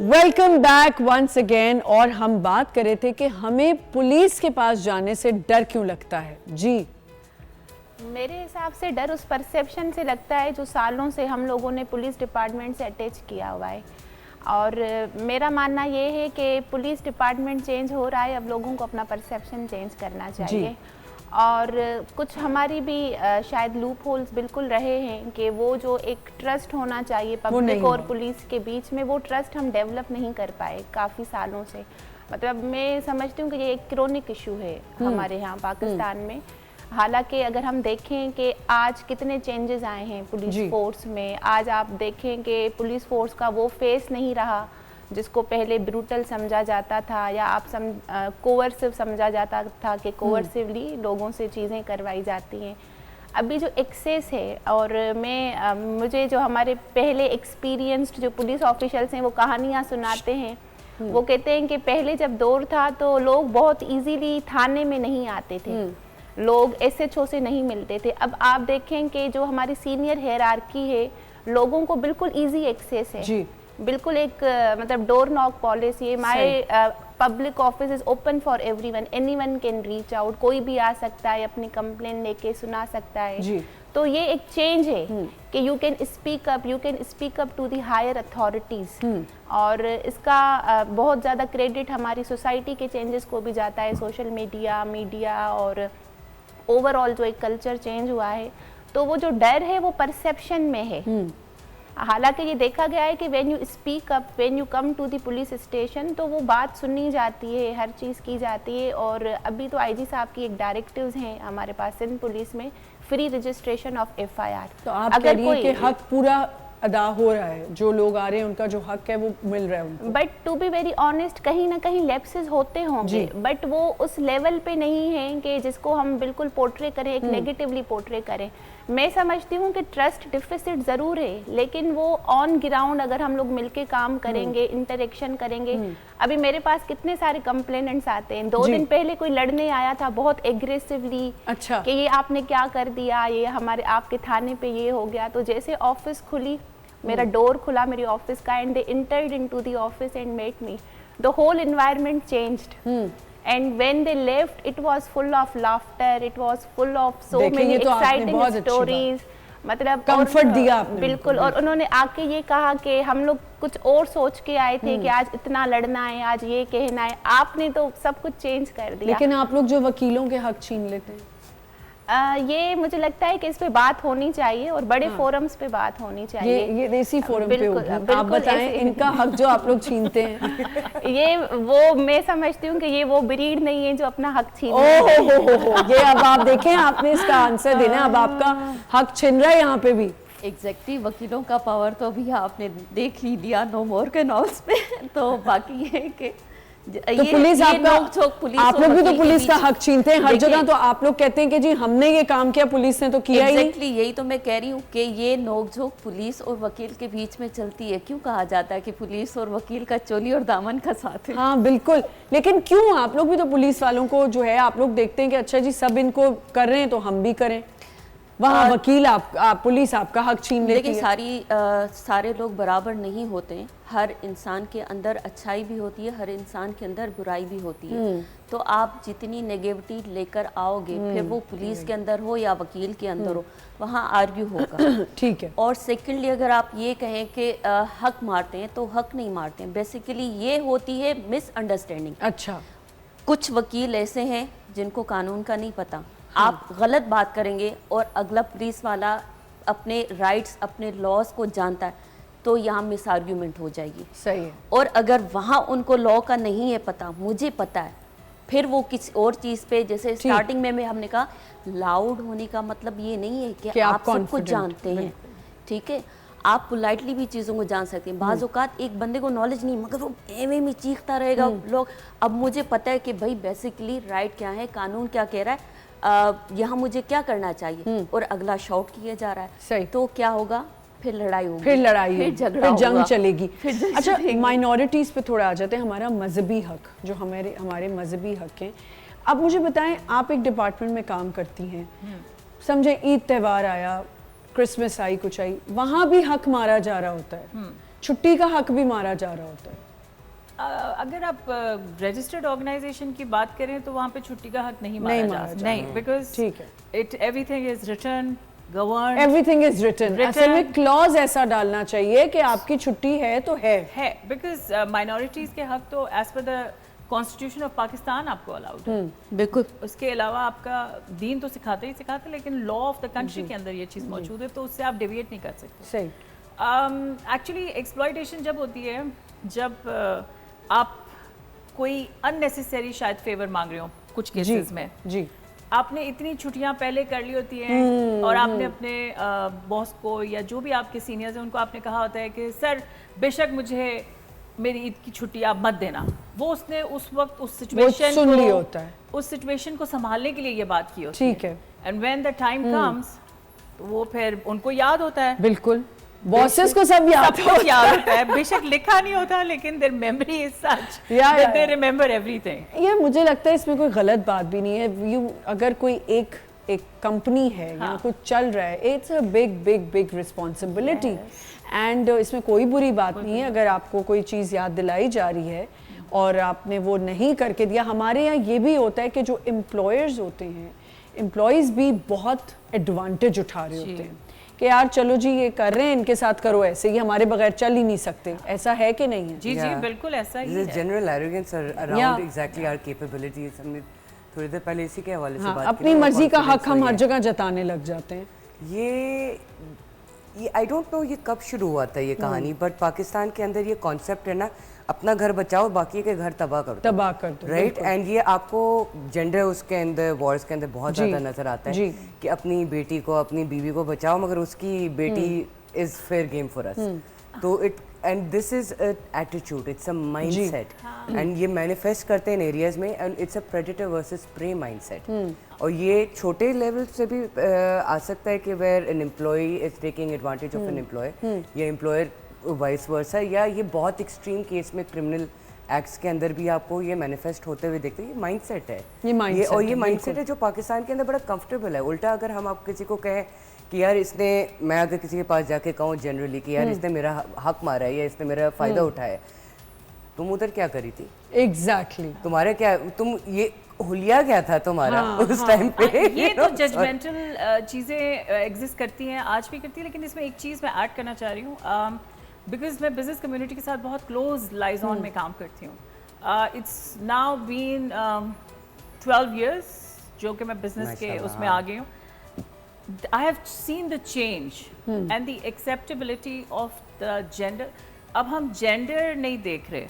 Welcome back once again. और हम बात कर रहे थे कि हमें पुलिस के पास जाने से डर क्यों लगता है। जी, मेरे हिसाब से डर उस परसेप्शन से लगता है जो सालों से हम लोगों ने पुलिस डिपार्टमेंट से अटैच किया हुआ है। और मेरा मानना ये है कि पुलिस डिपार्टमेंट चेंज हो रहा है, अब लोगों को अपना परसेप्शन चेंज करना चाहिए। और कुछ हमारी भी शायद लूप होल्स बिल्कुल रहे हैं कि वो जो एक ट्रस्ट होना चाहिए पब्लिक और पुलिस के बीच में, वो ट्रस्ट हम डेवलप नहीं कर पाए काफ़ी सालों से। मतलब मैं समझती हूँ कि ये एक क्रोनिक इशू है हमारे यहाँ पाकिस्तान में। हालांकि अगर हम देखें कि आज कितने चेंजेस आए हैं पुलिस फोर्स में, आज आप देखें कि पुलिस फोर्स का वो फेस नहीं रहा जिसको पहले ब्रूटल समझा जाता था, या आप कोवर्सिव समझा जाता था कि कोवर्सिवली लोगों से चीज़ें करवाई जाती हैं। अभी जो एक्सेस है, और मुझे जो हमारे पहले एक्सपीरियंस्ड जो पुलिस ऑफिशियल्स हैं वो कहानियाँ सुनाते हैं। वो कहते हैं कि पहले जब दौर था तो लोग बहुत इजीली थाने में नहीं आते थे, लोग एसएचओ से नहीं मिलते थे। अब आप देखें कि जो हमारी सीनियर हायरार्की है, लोगों को बिल्कुल इजी एक्सेस है जी। बिल्कुल एक मतलब डोर नॉक पॉलिसी है। My public office is open for everyone, anyone can reach out, कोई भी आ सकता है, अपनी कंप्लेन लेके सुना सकता है जी। तो ये एक चेंज है कि you can speak up to the higher authorities, और इसका बहुत ज़्यादा क्रेडिट हमारी सोसाइटी के चेंजेस को भी जाता है, सोशल मीडिया और ओवरऑल जो एक कल्चर चेंज हुआ है। तो वो जो डर है वो परसेप्शन में है। हालांकि ये देखा गया है कि when you speak up, when you come to the police station, तो वो बात सुनी जाती है, हर चीज़ की जाती है। और अभी तो आईजी साहब की एक डायरेक्टिव्स हैं हमारे पास सिंध पुलिस में, फ्री रजिस्ट्रेशन ऑफ एफआईआर। तो आप कह रही हैं कि हक पूरा अदा हो रहा है, जो लोग आ रहे हैं उनका जो हक है वो मिल रहा है उनको। But to be very honest, कहीं ना कहीं लैप्सेस होते होंगे, बट वो उस लेवल पे नहीं है कि जिसको हम बिल्कुल पोर्ट्रे करें, एक नेगेटिवली पोर्ट्रे करें। मैं समझती हूँ कि ट्रस्ट डिफिसिट ज़रूर है, लेकिन वो ऑन ग्राउंड अगर हम लोग मिलके काम करेंगे, इंटरेक्शन करेंगे। अभी मेरे पास कितने सारे कंप्लेनेंट्स आते हैं, 2 दिन पहले कोई लड़ने आया था बहुत एग्रेसिवली, अच्छा, कि ये आपने क्या कर दिया, ये हमारे आपके थाने पे ये हो गया। तो जैसे ऑफिस खुली, मेरा डोर खुला मेरी ऑफिस का, and they entered into the office and met me, the whole environment changed. And when they left, it was full of laughter, it was full of so many exciting stories. मतलब comfort दिया आपने बिल्कुल। और उन्होंने आके ये कहा कि हम लोग कुछ और सोच के आए थे कि आज इतना लड़ना है, आज ये कहना है, आपने तो सब कुछ चेंज कर दिया। लेकिन आप लोग जो वकीलों के हक छीन लेते हैं, ये मुझे लगता है कि इस पे बात होनी चाहिए, और बड़े फोरम्स पे बात होनी चाहिए। ये देसी फोरम पे होगी। आप बताएं इनका हक जो आप लोग छीनते हैं। ये वो मैं समझती हूँ कि ये वो ब्रीड नहीं है जो अपना हक छीन। ये अब आप देखें, आपने इसका आंसर देना है, अब आपका हक छिन रहा है यहाँ पे भी। एग्जैक्टली वकीलों का पावर तो अभी आपने देख ही लिया नो मोर के नॉल्स पे। तो बाकी ये कि तो पुलिस आपका, आप लोग भी तो पुलिस का हक छीनते हैं हर जगह। तो आप लोग कहते हैं कि जी हमने ये काम किया, पुलिस ने तो किया ही नहीं। यही तो मैं कह रही हूँ कि ये नोकझोंक पुलिस और वकील के बीच में चलती है। क्यों कहा जाता है कि पुलिस और वकील का चोली और दामन का साथ है? हाँ बिल्कुल, लेकिन क्यों आप लोग भी तो पुलिस वालों को जो है, आप लोग देखते हैं कि अच्छा जी सब इनको कर रहे हैं तो हम भी करें, वहाँ वकील पुलिस आपका हक छीन लेती है। लेकिन सारे लोग बराबर नहीं होते हैं। हर इंसान के अंदर अच्छाई भी होती है, हर इंसान के अंदर बुराई भी होती है। तो आप जितनी नेगेटिविटी लेकर आओगे, फिर वो पुलिस के अंदर हो या वकील के अंदर हो, वहाँ आर्ग्यू होगा। ठीक है। और सेकेंडली अगर आप ये कहें कि हक मारते हैं, तो हक नहीं मारते हैं। बेसिकली ये होती है मिसअंडरस्टैंडिंग। अच्छा, कुछ वकील ऐसे हैं जिनको कानून का नहीं पता। आप गलत बात करेंगे और अगला पुलिस वाला अपने राइट्स, अपने लॉज को जानता है, तो यहाँ मिस आर्ग्यूमेंट हो जाएगी। सही है। और अगर वहाँ उनको लॉ का नहीं है पता, मुझे पता है, फिर वो किसी और चीज़ पे, जैसे स्टार्टिंग में हमने कहा, लाउड होने का मतलब ये नहीं है कि आप सब कुछ जानते हैं। ठीक है, आप पोलाइटली भी चीज़ों को जान सकते हैं। बाज़ औक़ात एक बंदे को नॉलेज नहीं, मगर वो एवे में चीखता रहेगा लोग। अब मुझे पता है कि भाई बेसिकली राइट क्या है, कानून क्या कह रहा है, यहाँ मुझे क्या करना चाहिए, और अगला शॉट किया जा रहा है। सही। तो क्या होगा, फिर लड़ाई होगी, फिर लड़ाई, फिर झगड़ा, फिर जंग चलेगी। अच्छा, चलेगी। माइनॉरिटीज़ पे थोड़ा आ जाते हैं। हमारा मजहबी हक, जो हमारे मजहबी हक हैं, अब मुझे बताएं, आप एक डिपार्टमेंट में काम करती हैं, समझे ईद त्यौहार आया, क्रिसमस आई, कुछ आई, वहाँ भी हक मारा जा रहा होता है, छुट्टी का हक भी मारा जा रहा होता है। अगर आप रजिस्टर्ड ऑर्गेनाइजेशन की बात करें तो वहाँ पे छुट्टी का हक नहीं मारा जा सकता, नहीं, बिकॉज ठीक है, it everything is written, govern, everything is written. असल में क्लॉज ऐसा डालना चाहिए कि आपकी छुट्टी है तो है, बिकॉज माइनॉरिटीज के हक तो as per the constitution of Pakistan आपको अलाउड है। बिल्कुल। उसके अलावा आपका दीन तो सिखाते ही सिखाते, लेकिन लॉ ऑफ द कंट्री के अंदर ये चीज़ मौजूद है, तो उससे आप डेविएट नहीं कर सकते। सही। एक्चुअली एक्सप्लॉयटेशन जब होती है, जब आप कोई अननेसेसरी शायद फेवर मांग रहे हो कुछ केसेस में, जी आपने इतनी छुट्टियां पहले कर ली होती हैं और आपने अपने बॉस को या जो भी आपके सीनियर्स हैं उनको आपने कहा होता है कि सर बेशक मुझे मेरी ईद की छुट्टी आप मत देना, वो उसने उस वक्त उस सिचुएशन सुन लिया होता है, उस सिचुएशन को संभालने के लिए ये बात की होती ठीक है। And when the time comes तो वो फिर उनको याद होता है, बिल्कुल बॉसेस को सब याद सब कुछ याद होता है, बेशक लिखा नहीं होता लेकिन there memory is such that they remember everything. ये मुझे लगता है इसमें कोई गलत बात भी नहीं है। यू अगर कोई एक कंपनी है या कुछ चल रहा है, it's a big big big responsibility and इसमें कोई बुरी बात नहीं है अगर आपको कोई चीज़ याद दिलाई जा रही है और आपने वो नहीं करके दिया। हमारे यहाँ ये भी होता है कि जो एम्प्लॉयर्स होते हैं, एम्प्लॉयज़ भी बहुत एडवांटेज उठा रहे होते हैं कि यार चलो जी ये कर रहे हैं, इनके साथ करो, ऐसे ही हमारे बगैर चल ही नहीं सकते। ऐसा है कि नहीं है? जी जी बिल्कुल ऐसा ही है। General arrogance around exactly our capabilities. हमने थोड़ी देर पहले इसी के हवाले से बात की, अपनी मर्जी का हक हम हर जगह जताने लग जाते हैं। ये आई डोंट नो ये कब शुरू हुआ था ये कहानी, बट पाकिस्तान के अंदर ये कॉन्सेप्ट है ना, अपना घर बचाओ बाकी के घर तबाह कर दो, राइट। एंड ये आपको जेंडर उसके अंदर वॉर्स के अंदर बहुत ज़्यादा नजर आता है कि अपनी बेटी को अपनी बीवी को बचाओ मगर उसकी बेटी is fair game for us. तो it and this is a attitude, it's a mindset and ये मैनिफेस्ट करते हैं एरियाज में and it's a predator versus prey mindset. और ये छोटे लेवल से भी आ सकता है कि where an employ is taking advantage of an employer या एम्प्लॉयर वाइस वर्सा, या ये बहुत एक्सट्रीम केस में क्रिमिनल एक्ट्स के अंदर भी आपको ये मैनिफेस्ट होते हुए देखते हैं। ये माइंडसेट है, ये माइंडसेट है जो पाकिस्तान के अंदर बड़ा कंफर्टेबल है। उल्टा अगर हम आप किसी को कहें कि यार इसने, मैं अगर किसी के पास जाके कहूँ जनरली कि यार इसने मेरा हक मारा है या इसने मेरा फ़ायदा उठाया है, तुम उधर क्या करी थी? एग्जैक्टली तुम्हारे क्या, तुम ये हुलिया क्या था तुम्हारा उस टाइम पे? ये तो जजमेंटल चीज़ें एग्जिस्ट करती हैं, आज भी करती हैं, लेकिन इसमें एक चीज़ मैं ऐड करना चाह रही हूँ बिकॉज मैं बिजनेस कम्युनिटी के साथ बहुत क्लोज लाइजॉन में काम करती हूँ। इट्स नाउ बीन 12 years जो कि मैं बिजनेस के उसमें आ गई हूँ। I have seen the change and the acceptability of the gender. अब हम जेंडर नहीं देख रहे,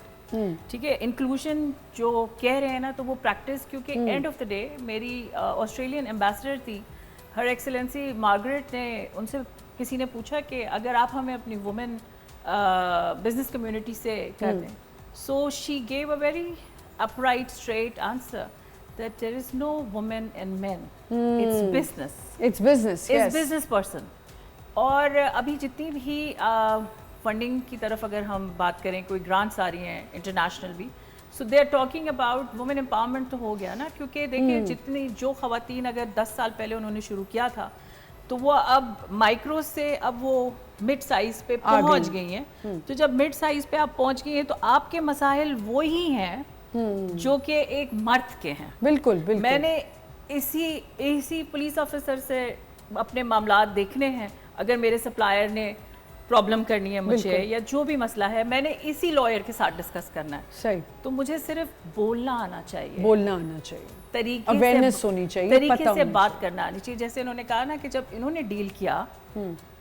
ठीक है, इंक्लूजन जो कह रहे हैं ना, तो वो प्रैक्टिस, क्योंकि एंड ऑफ द डे मेरी ऑस्ट्रेलियन एम्बेसडर थी, हर एक्सेलेंसी मार्गरेट ने, उनसे किसी ने पूछा कि अगर आप हमें अपनी वुमेन बिजनेस कम्युनिटी से कर दें, so she gave a very upright straight answer that there is no woman and men, it's business, it's business, it's yes, business person। और अभी जितनी भी फंडिंग की तरफ अगर हम बात करें, कोई ग्रांट्स आ रही हैं इंटरनेशनल भी, so they are talking about women empowerment तो हो गया ना, क्योंकि देखिए जितनी जो खवातीन अगर 10 साल पहले उन्होंने शुरू किया था तो वो अब माइक्रो से अब वो मिड साइज पे पहुंच गई हैं। तो जब मिड साइज पे आप पहुंच गई हैं तो आपके मसाइल वो ही हैं जो कि एक मर्द के हैं। बिल्कुल बिल्कुल। मैंने इसी पुलिस ऑफिसर से अपने मामलात देखने हैं, अगर मेरे सप्लायर ने प्रॉब्लम करनी है मुझे या जो भी मसला है, मैंने इसी लॉयर के साथ डिस्कस करना है। सही। तो मुझे सिर्फ बोलना आना चाहिए, तरीके अवेयरनेस होनी चाहिए, तरीके से बात करना आनी चाहिए। जैसे इन्होंने कहा ना कि जब इन्होंने डील किया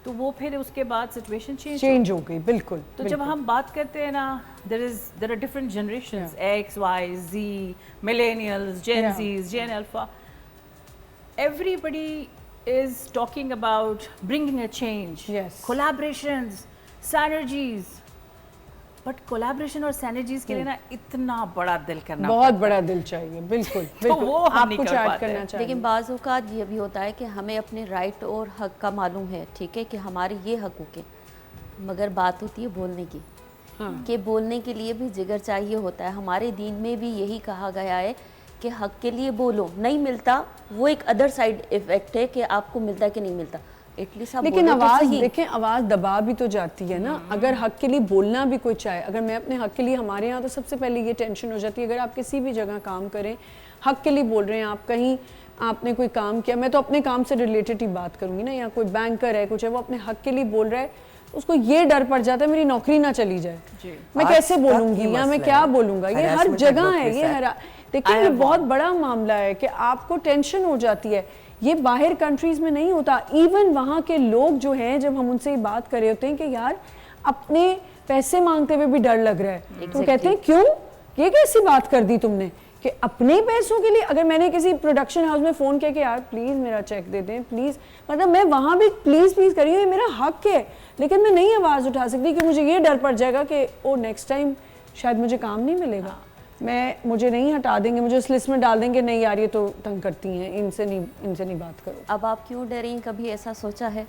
तो वो फिर उसके बाद सिचुएशन चेंज हो गई। बिल्कुल। तो जब हम बात करते हैं ना, there are different generations, X, Y, Z, millennials, Gen Zs, Gen Alpha, everybody is talking about bringing a change, collaborations, synergies, but collaboration और synergies के लिए ना इतना बड़ा दिल करना, बहुत बड़ा दिल चाहिए। बिल्कुल तो वो आप कुछ ऐड करना चाहिए। लेकिन बाज़ औक़ात ये भी होता है कि हमें अपने राइट और हक का मालूम है, ठीक है, कि हमारे ये हकूक़ हैं, मगर बात होती है बोलने की, कि बोलने के लिए भी जिगर चाहिए होता है। हमारे दीन में भी यही कहा गया है कि हक के लिए बोलो, नहीं मिलता वो एक अदर साइड इफेक्ट है कि आपको मिलता कि नहीं मिलता, एटलीस्ट आप लेकिन बोलो आवाज़ तो सही। देखें, आवाज़ दबा भी तो जाती है ना। अगर हक के लिए बोलना भी कोई चाहे, अगर मैं अपने हक के लिए, हमारे यहाँ तो सबसे पहले ये टेंशन हो जाती है, अगर आप किसी भी जगह काम करें, हक के लिए बोल रहे हैं, आप कहीं आपने कोई काम किया, मैं तो अपने काम से रिलेटेड ही बात करूँगी ना, या कोई बैंकर है, कुछ है, वो अपने हक के लिए बोल रहा है, उसको ये डर पड़ जाता है मेरी नौकरी ना चली जाए, मैं कैसे बोलूँगी या मैं क्या बोलूँगा। ये हर जगह है, ये देखिए ये बहुत बड़ा मामला है कि आपको टेंशन हो जाती है। ये बाहर कंट्रीज में नहीं होता। इवन वहाँ के लोग जो हैं, जब हम उनसे बात कर रहे होते हैं कि यार अपने पैसे मांगते हुए भी डर लग रहा है, तो कहते हैं क्यों, ये कैसी बात कर दी तुमने कि अपने पैसों के लिए? अगर मैंने किसी प्रोडक्शन हाउस में फ़ोन किया कि यार प्लीज़ मेरा चेक दे दें प्लीज़, मतलब मैं वहाँ भी प्लीज़ प्लीज़ करी हूँ, ये मेरा हक है, लेकिन मैं नहीं आवाज़ उठा सकती कि मुझे ये डर पड़ जाएगा कि ओ नेक्स्ट टाइम शायद मुझे काम नहीं मिलेगा, मुझे नहीं हटा देंगे, मुझे उस लिस्ट में डाल देंगे, नहीं यार ये तो तंग करती हैं, इनसे नहीं बात करो। अब आप क्यों डर रही हैं? कभी ऐसा सोचा है?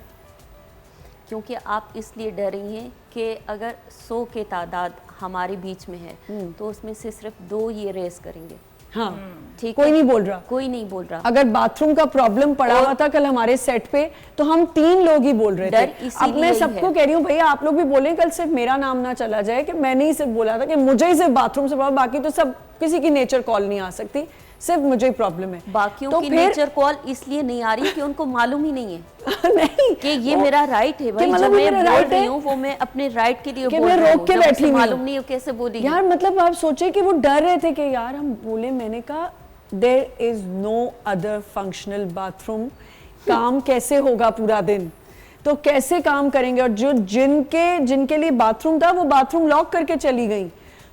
क्योंकि आप इसलिए डर रही हैं कि अगर 100 के तादाद हमारे बीच में है तो उसमें से सिर्फ 2 ये रेस करेंगे। हाँ ठीक कोई है? नहीं बोल रहा, कोई नहीं बोल रहा। अगर बाथरूम का प्रॉब्लम पड़ा हुआ था कल हमारे सेट पे तो हम 3 लोग ही बोल रहे थे। अब मैं सबको कह रही हूँ भैया आप लोग भी बोलें, कल सिर्फ मेरा नाम ना चला जाए कि मैंने ही सिर्फ बोला था कि मुझे ही सिर्फ बाथरूम से प्रॉब्लम, बाकी तो सब किसी की नेचर कॉल नहीं आ सकती, सिर्फ मुझे ही प्रॉब्लम है। बाकियों तो की फिर नेचर कॉल इसलिए नहीं आ रही कि उनको मालूम ही नहीं है नहीं कि ये मेरा राइट है भाई, जो मतलब मैं मेरा बोल right रही है हूँ वो मैं अपने राइट के लिए कि बोल मैं रही रोक हूँ। के जब बैठी उसे हुई हूँ। मालूम नहीं है कैसे बोलेगी यार मतलब आप सोचे कि वो डर रहे थे कि यार हम बोले, मैंने कहा there is no other functional bathroom, काम कैसे होगा पूरा दिन, तो कैसे काम करेंगे? और जो जिनके लिए बाथरूम था वो बाथरूम लॉक करके चली गई,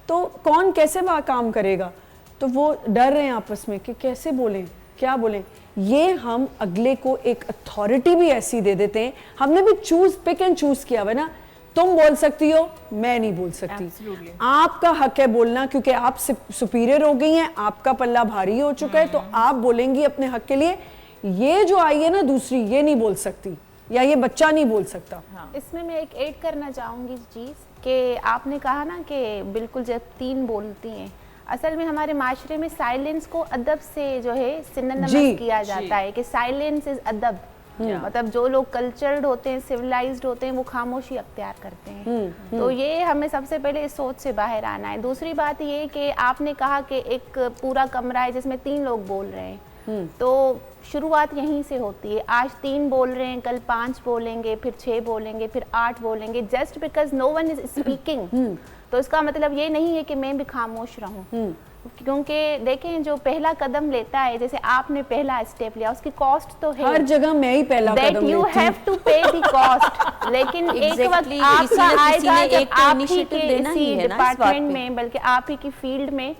तो कौन कैसे वहाँ काम करेगा? तो वो डर रहे हैं आपस में कि कैसे बोलें, क्या बोलें। ये हम अगले को एक अथॉरिटी भी ऐसी दे देते हैं, हमने भी पिक एंड चूज किया हुआ ना, तुम बोल सकती हो मैं नहीं बोल सकती। Absolutely. आपका हक है बोलना, क्योंकि आप सुपीरियर हो गई हैं, आपका पल्ला भारी हो चुका है, तो आप बोलेंगी अपने हक के लिए। ये जो आई है ना दूसरी, ये नहीं बोल सकती, या ये बच्चा नहीं बोल सकता। इसमें मैं एक ऐड करना चाहूँगी चीज़ कि आपने कहा ना कि बिल्कुल जब 3 बोलती हैं, असल में हमारे माशरे में साइलेंस को अदब से जो है सिनोनिमस किया जाता है कि साइलेंस इज अदब। मतलब जो लोग कल्चर्ड होते हैं, सिविलाइज्ड होते हैं, वो खामोशी अख्तियार करते हैं। तो ये हमें सबसे पहले इस सोच से बाहर आना है। दूसरी बात ये कि आपने कहा कि एक पूरा कमरा है जिसमें 3 लोग बोल रहे हैं, तो शुरुआत यहीं से होती है। आज 3 बोल रहे हैं, कल 5 बोलेंगे, फिर 6 बोलेंगे, फिर 8 बोलेंगे, just because no one is speaking. तो इसका मतलब ये नहीं है कि मैं भी खामोश रहूं, क्योंकि देखें जो पहला कदम लेता है, जैसे आपने पहला स्टेप लिया, उसकी कॉस्ट तो है, हर जगह मैं ही पहला कदम लेती हूं। यू हैव टू पे द कॉस्ट। लेकिन एक वक्त आपका आएगा जब आप ही के इसी डिपार्टमेंट में, बल्कि आप ही की फील्ड में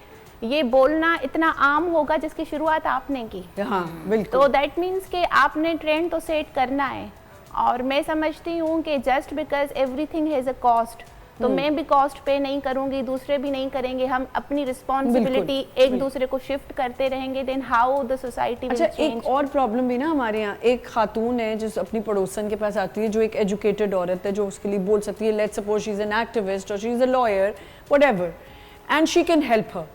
ये बोलना इतना आम होगा जिसकी शुरुआत आपने की। हाँ बिल्कुल। तो दैट मीन्स कि आपने ट्रेंड तो सेट करना है। और मैं समझती हूँ कि just because everything has a cost, तो मैं भी कॉस्ट पे नहीं करूंगी, दूसरे भी नहीं करेंगे, हम अपनी रिस्पॉन्सिबिलिटी एक दूसरे को शिफ्ट करते रहेंगे, then how the society will change. एक और प्रॉब्लम भी ना हमारे यहाँ, एक खातून है जो अपनी पड़ोसन के पास आती है, जो एक एजुकेटेड औरत है, जो उसके लिए बोल सकती है, let's suppose she is an activist और she is a lawyer, whatever, and she can help her.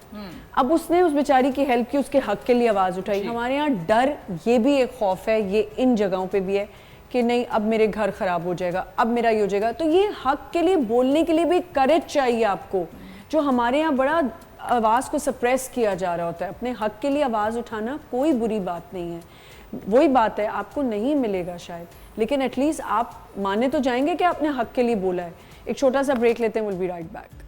अब उसने उस बेचारी की हेल्प की, उसके हक के लिए आवाज़ उठाई। हमारे यहाँ डर, ये भी एक खौफ है, ये इन जगहों पे भी है कि नहीं अब मेरे घर ख़राब हो जाएगा, अब मेरा ये हो जाएगा। तो ये हक के लिए बोलने के लिए भी करेज चाहिए आपको, जो हमारे यहाँ बड़ा आवाज़ को सप्रेस किया जा रहा होता है। अपने हक के लिए आवाज़ उठाना कोई बुरी बात नहीं है, वही बात है आपको नहीं मिलेगा शायद, लेकिन एटलीस्ट आप माने तो जाएंगे कि आपने हक के लिए बोला है। एक छोटा सा ब्रेक लेते हैं, will be right back.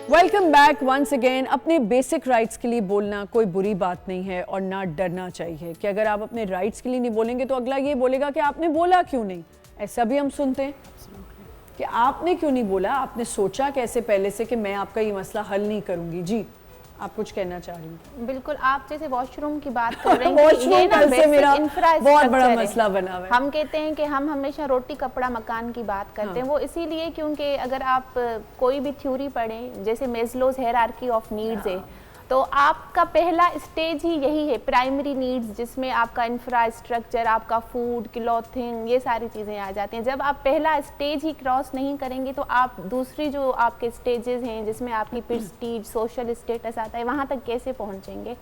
Welcome back once again. अपने बेसिक राइट्स के लिए बोलना कोई बुरी बात नहीं है और ना डरना चाहिए कि अगर आप अपने राइट्स के लिए नहीं बोलेंगे तो अगला ये बोलेगा कि आपने बोला क्यों नहीं। ऐसा भी हम सुनते हैं कि आपने क्यों नहीं बोला, आपने सोचा कैसे पहले से कि मैं आपका ये मसला हल नहीं करूंगी। जी आप कुछ कहना चाह रही हैं? बिल्कुल, आप जैसे वॉशरूम की बात कर रहे हैं, वॉशरूम ये ना कल से मेरा बहुत बड़ा है। मसला बना हुआ है। हम कहते हैं कि हम हमेशा रोटी कपड़ा मकान की बात करते हैं, वो इसीलिए क्योंकि अगर आप कोई भी थ्योरी पढ़ें, जैसे मेस्लोज हायरार्की ऑफ नीड्स है, तो आपका पहला स्टेज ही यही है, प्राइमरी नीड्स, जिसमें आपका इंफ्रास्ट्रक्चर, आपका फूड, क्लॉथिंग, ये सारी चीज़ें आ जाती हैं। जब आप पहला स्टेज ही क्रॉस नहीं करेंगे तो आप दूसरी जो आपके स्टेजेस हैं, जिसमें आपकी प्रेस्टीज, सोशल स्टेटस आता है, वहाँ तक कैसे पहुँचेंगे।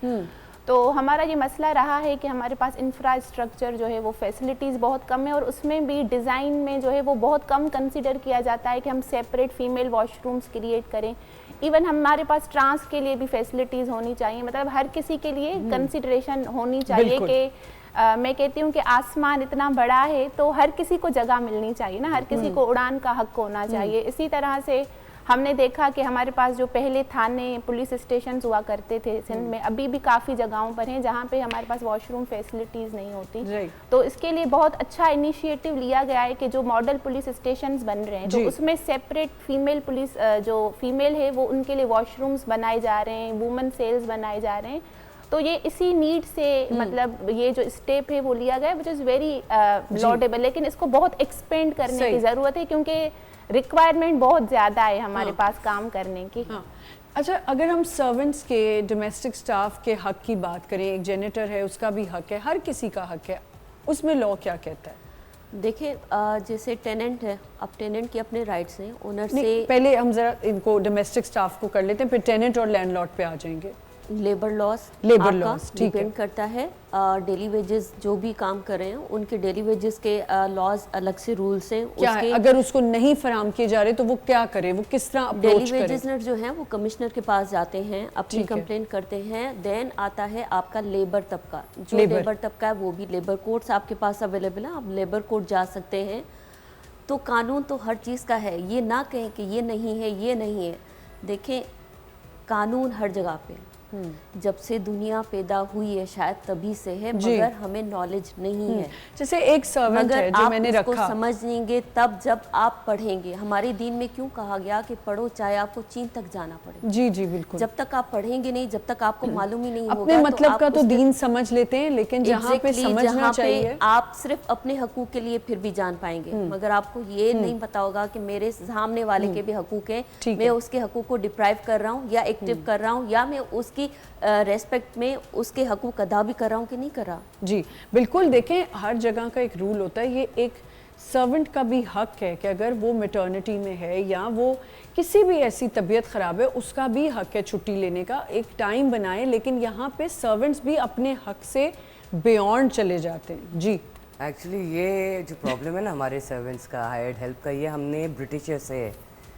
तो हमारा ये मसला रहा है कि हमारे पास इंफ्रास्ट्रक्चर जो है वो फैसिलिटीज़ बहुत कम है, और उसमें भी डिज़ाइन में जो है वो बहुत कम कंसिडर किया जाता है कि हम सेपरेट फीमेल वॉशरूम्स क्रिएट करें। इवन हमारे पास ट्रांस के लिए भी फैसिलिटीज़ होनी चाहिए, मतलब हर किसी के लिए कंसिडरेशन होनी चाहिए बिल्कुल। कि मैं कहती हूँ कि आसमान इतना बड़ा है तो हर किसी को जगह मिलनी चाहिए ना, हर किसी को उड़ान का हक होना चाहिए। इसी तरह से हमने देखा कि हमारे पास जो पहले थाने पुलिस स्टेशन हुआ करते थे सिंध में, अभी भी काफ़ी जगहों पर हैं जहाँ पे हमारे पास वॉशरूम फैसिलिटीज़ नहीं होती। Right. तो इसके लिए बहुत अच्छा इनिशिएटिव लिया गया है कि जो मॉडल पुलिस स्टेशंस बन रहे हैं तो जी। उसमें सेपरेट फीमेल पुलिस जो फीमेल है वो उनके लिए वॉशरूम्स बनाए जा रहे हैं, वुमेन सेल्स बनाए जा रहे हैं। तो ये इसी नीड से मतलब ये जो स्टेप है वो लिया गया, विच इज़ वेरी लॉडेबल, लेकिन इसको बहुत एक्सपेंड करने सही। की ज़रूरत है क्योंकि रिक्वायरमेंट बहुत ज़्यादा है हमारे पास काम करने की। हाँ। अच्छा, अगर हम सर्वेंट्स के, डोमेस्टिक स्टाफ के हक की बात करें, एक जेनिटर है उसका भी हक है, हर किसी का हक है, उसमें लॉ क्या कहता है? देखिए जैसे टेनेंट है, अब टेनेंट के अपने राइट्स हैं, ओनर नहीं, से पहले हम जरा इनको डोमेस्टिक स्टाफ को कर लेते हैं, फिर टेनेंट और लैंडलॉर्ड पे आ जाएंगे। लेबर लॉस Labor laws, ठीक है। डिपेंड करता है। डेली वेजेस जो भी काम कर रहे हैं उनके डेली वेजेस के लॉज अलग से रूल्स हैं। क्या है, अगर उसको नहीं फराम किए जा रहे तो वो क्या करे, वो किस तरह डेली अप्रोच करे? वेजेस जो हैं वो कमिश्नर के पास जाते हैं, अपनी ठीक है। कंप्लेंट करते हैं। देन आता है आपका लेबर तबका, जो Labor। लेबर तबका है वो भी लेबर कोर्ट्स आपके पास अवेलेबल है, आप लेबर कोर्ट जा सकते हैं। तो कानून तो हर चीज़ का है, ये ना कहें कि ये नहीं है, ये नहीं है। देखें, कानून हर जगह पे जब से दुनिया पैदा हुई है शायद तभी से है, जी। मगर हमें नॉलेज नहीं है। जैसे एक सर्वेंट मगर है जो आप मैंने उसको रखा, समझेंगे तब जब आप पढ़ेंगे। हमारे दीन में क्यों कहा गया कि पढ़ो चाहे आपको चीन तक जाना पड़े। जी जी बिल्कुल, जब तक आप पढ़ेंगे नहीं, जब तक आपको मालूम ही नहीं होगा, अपने मतलब आप का तो उस- दीन समझ लेते हैं, लेकिन जहाँ पे Exactly, समझना जहाँ पे चाहिए। आप सिर्फ अपने हकूक के लिए फिर भी जान पाएंगे, मगर आपको ये नहीं पता होगा कि मेरे सामने वाले के भी हकूक हैं, ठीक मैं है। उसके हकूक को डिप्राइव कर रहा हूँ या एक्टिव कर रहा हूँ, या मैं उसकी रेस्पेक्ट में उसके हकूक अदा भी कर रहा हूँ कि नहीं कर रहा। जी बिल्कुल, देखें हर जगह का एक रूल होता है, ये एक सर्वेंट का भी हक है कि अगर वो मैटरनिटी में है या वो किसी भी ऐसी तबीयत ख़राब है, उसका भी हक है छुट्टी लेने का, एक टाइम बनाए। लेकिन यहाँ पे सर्वेंट्स भी अपने हक से बियॉन्ड चले जाते हैं। जी एक्चुअली ये जो प्रॉब्लम है ना हमारे सर्वेंट्स का, हायर्ड हेल्प का, ये हमने ब्रिटिशर से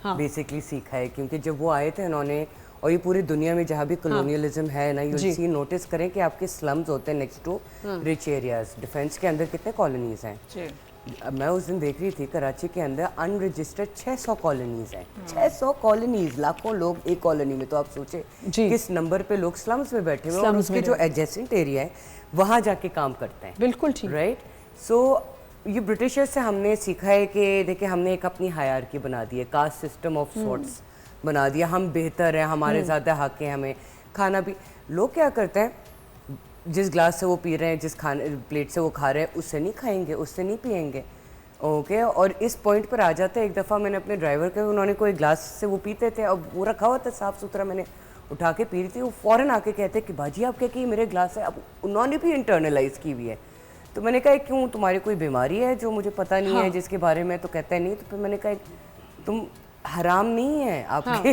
बेसिकली सीखा है। क्योंकि जब वो आए थे उन्होंने, और ये पूरी दुनिया में जहाँ भी कॉलोनियलिज्म है ना, यू सी नोटिस करें कि आपके स्लम्स होते हैं next to rich areas. Defence के अंदर कितने कॉलोनीज हैं? अब मैं उस दिन देख रही थी कराची के अंदर अनरजिस्टर्ड 600 कॉलोनीज हैं। 600 कॉलोनीज, लाखों लोग एक कॉलोनी में। तो आप सोचे जी। किस नंबर पे लोग स्लम्स में बैठे हुए हैं, और Slums उसके में जो एडजेसेंट एरिया है वहाँ जाके काम करते हैं। बिल्कुल ठीक। राइट। सो ये ब्रिटिशर्स से हमने सीखा है कि देखिए हमने एक अपनी हायरार्की बना दी है, कास्ट सिस्टम ऑफ सॉर्ट्स बना दिया। हम बेहतर हैं, हमारे ज़्यादा हक हैं, हमें खाना भी। लोग क्या करते हैं, जिस ग्लास से वो पी रहे हैं, जिस खाने प्लेट से वो खा रहे हैं, उससे नहीं खाएंगे, उससे नहीं पिएंगे। ओके और इस पॉइंट पर आ जाते हैं। एक दफ़ा मैंने अपने ड्राइवर के, उन्होंने कोई ग्लास से वो पीते थे, अब वो रखा हुआ था साफ़ सुथरा, मैंने उठा के पी रही थी, वो फ़ौरन आके कहते कि बाजी आप क्या कि मेरे ग्लास है। अब उन्होंने भी इंटरनलाइज की हुई है। तो मैंने कहा क्यों, तुम्हारी कोई बीमारी है जो मुझे पता नहीं है जिसके बारे में? तो कहता है नहीं। तो फिर मैंने कहा तुम हराम नहीं है आपके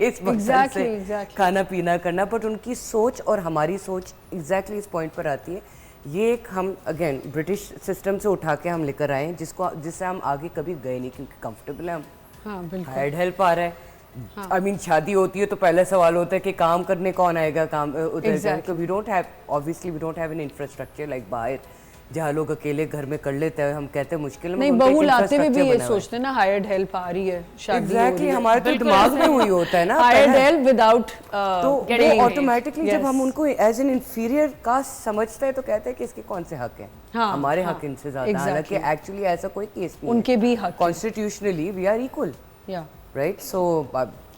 इस मकसद से exactly. खाना पीना करना, बट उनकी सोच और हमारी सोच एग्जैक्टली इस पॉइंट पर आती है। ये एक हम अगेन ब्रिटिश सिस्टम से उठा के हम लेकर आए हैं, जिससे हम आगे कभी गए नहीं, क्योंकि कंफर्टेबल है हम। हाँ बिल्कुल। हायर्ड हेल्प आ रहा है। आई मीन शादी होती है तो पहला सवाल होता है कि काम करने कौन आएगा, काम उधर Exactly. तो we don't have, obviously we don't have an infrastructure like बाहर, जहाँ लोग अकेले घर में कर लेते हैं। हम कहते हैं मुश्किल है, नहीं, बहू लाते हुए भी ये सोचते हैं ना हायर्ड हेल्प आ रही है, शादी एग्जैक्टली हमारे तो दिमाग में हुई होता है ना हायर्ड हेल्प विदाउट तो वो ऑटोमेटिकली जब हम उनको एज एन इंफीरियर कास्ट समझते हैं तो कहते हैं कि इसके कौन से हक हैं, हमारे हक इनसे ज्यादा। हालांकि एक्चुअली ऐसा कोई केस नहीं, उनके भी हक, constitutionally we are equal, right. So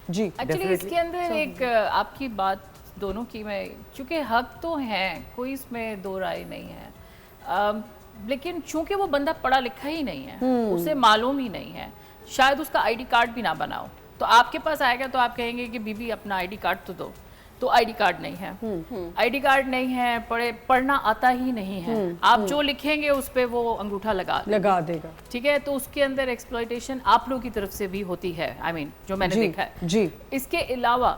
जी एक्चुअली इसके अंदर एक आपकी बात दोनों की, मैं क्योंकि हक तो हैं, कोई इसमें दो राय नहीं है, लेकिन चूंकि वो बंदा पढ़ा लिखा ही नहीं है, उसे मालूम ही नहीं है, शायद उसका आईडी कार्ड भी ना बनाओ, तो आपके पास आएगा तो आप कहेंगे कि बीबी अपना आईडी कार्ड तो दो, तो आईडी कार्ड नहीं है, आईडी कार्ड नहीं है, पढ़ना आता ही नहीं है, आप जो लिखेंगे उस पे वो अंगूठा लगा देगा, ठीक है। तो उसके अंदर एक्सप्लॉयटेशन आप लोगों की तरफ से भी होती है, आई मीन जो मैंने देखा है जी। इसके अलावा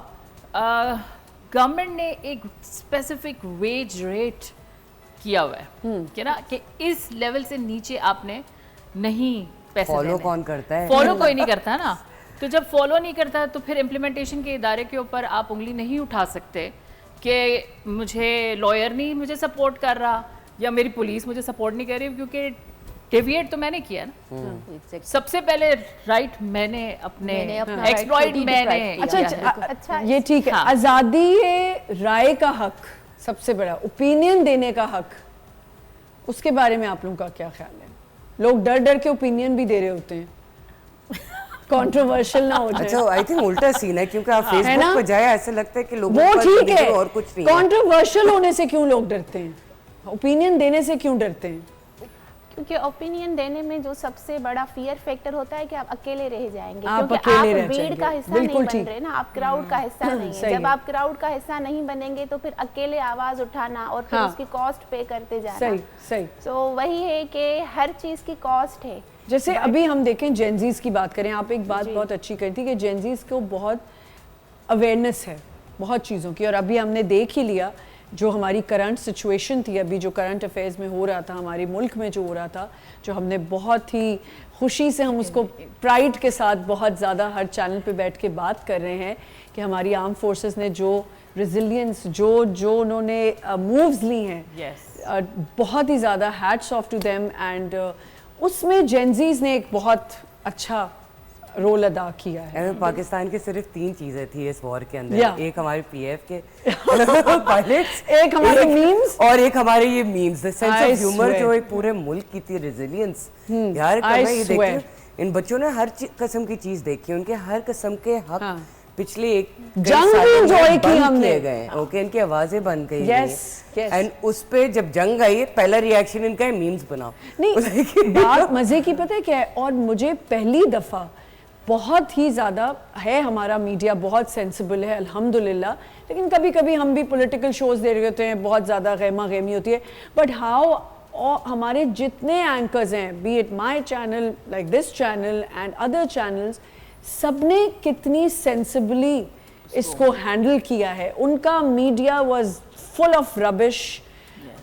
गवर्नमेंट ने एक स्पेसिफिक वेज रेट किया हुआ है कि ना, कि इस लेवल से नीचे आपने नहीं पैसे फॉलो देने। कौन करता है? फॉलो कोई नहीं करता ना, तो जब फॉलो नहीं करता तो फिर इम्प्लीमेंटेशन के इदारे के ऊपर आप उंगली नहीं उठा सकते कि मुझे लॉयर नहीं मुझे सपोर्ट कर रहा या मेरी पुलिस मुझे सपोर्ट नहीं कर रही, क्योंकि डेविएट तो मैंने किया ना। सबसे पहले राइट मैंने अपने अपना एक्सप्लॉइट right मैंने deprive अच्छा किया है। अच्छा ये ठीक है। हाँ। आज़ादी राय का हक, सबसे बड़ा ओपिनियन देने का हक, उसके बारे में आप लोगों का क्या ख्याल है? लोग डर डर के ओपिनियन भी दे रहे होते हैं, कंट्रोवर्शियल ना हो जाए। अच्छा आई थिंक उल्टा सीन है, क्योंकि आप है ना? फेसबुक पर जाए ऐसे लगता है कि लोगों वो को ठीक है, और कुछ नहीं है। कंट्रोवर्शियल होने से क्यों लोग डरते हैं? ओपिनियन देने से क्यों डरते हैं? क्योंकि ओपिनियन देने में जो सबसे बड़ा फियर फैक्टर होता है कि आप अकेले रह जाएंगे, आप क्योंकि अकेले रह आप भीड़ जाएंगे। का हिस्सा नहीं बिल्कुल बन ठीक। रहे ना, आप क्राउड का हिस्सा नहीं सही है। जब है। आप क्राउड का हिस्सा नहीं बनेंगे तो फिर अकेले आवाज उठाना और फिर हाँ। उसकी कॉस्ट पे करते जाना। सही सही। सो वही है कि हर चीज की कॉस्ट है। जैसे अभी हम देखें जेनजीज की बात करें, आप एक बात जी। बहुत अच्छी कही थी कि जेनजीज को बहुत अवेयरनेस है बहुत चीज़ों की, और अभी हमने देख ही लिया जो हमारी करंट सिचुएशन थी, अभी जो करंट अफेयर्स में हो रहा था हमारे मुल्क में जो हो रहा था, जो हमने बहुत ही खुशी से हम उसको प्राइड के साथ बहुत ज़्यादा हर चैनल पे बैठ के बात कर रहे हैं कि हमारी आर्म फोर्सेस ने जो रेजिलियंस जो उन्होंने मूव्स ली हैं, Yes. बहुत ही ज़्यादा hats off to them, and उसमें जेनजीज ने एक बहुत अच्छा रोल अदा किया है। एंड पाकिस्तान की सिर्फ 3 चीजें थी इस वॉर के Yeah. अंदर, एक हमारे पीएफ के पायलट्स, एक हमारे memes, और एक हमारे ये memes, the sense I of humour swear. जो एक पूरे मुल्क की थी, रेजिलियंस। यार I कब ये swear. देखिए इन बच्चों ने हर किस्म की चीज देखी, उनके हर किस्म के हक हाँ। पिछले एक जंग भी enjoy की हमने। गए। ओके, इनकी आवाजें बंद गई। Yes, yes. एंड उस पे जब जंग आई, पहला रिएक्शन इनका है मीम्स बनाओ। नहीं, बात मजे की पता है क्या है, और मुझे पहली दफा बहुत ही ज़्यादा है, हमारा मीडिया बहुत सेंसिबल है अल्हम्दुलिल्लाह, लेकिन कभी कभी हम भी पॉलिटिकल शोज दे रहे होते हैं, बहुत ज़्यादा गहमा गहमी होती है, बट हाउ हमारे जितने एंकर्स हैं, B it my channel like this channel and other channels, सबने कितनी सेंसिबली इसको हैंडल किया है। उनका media was full of rubbish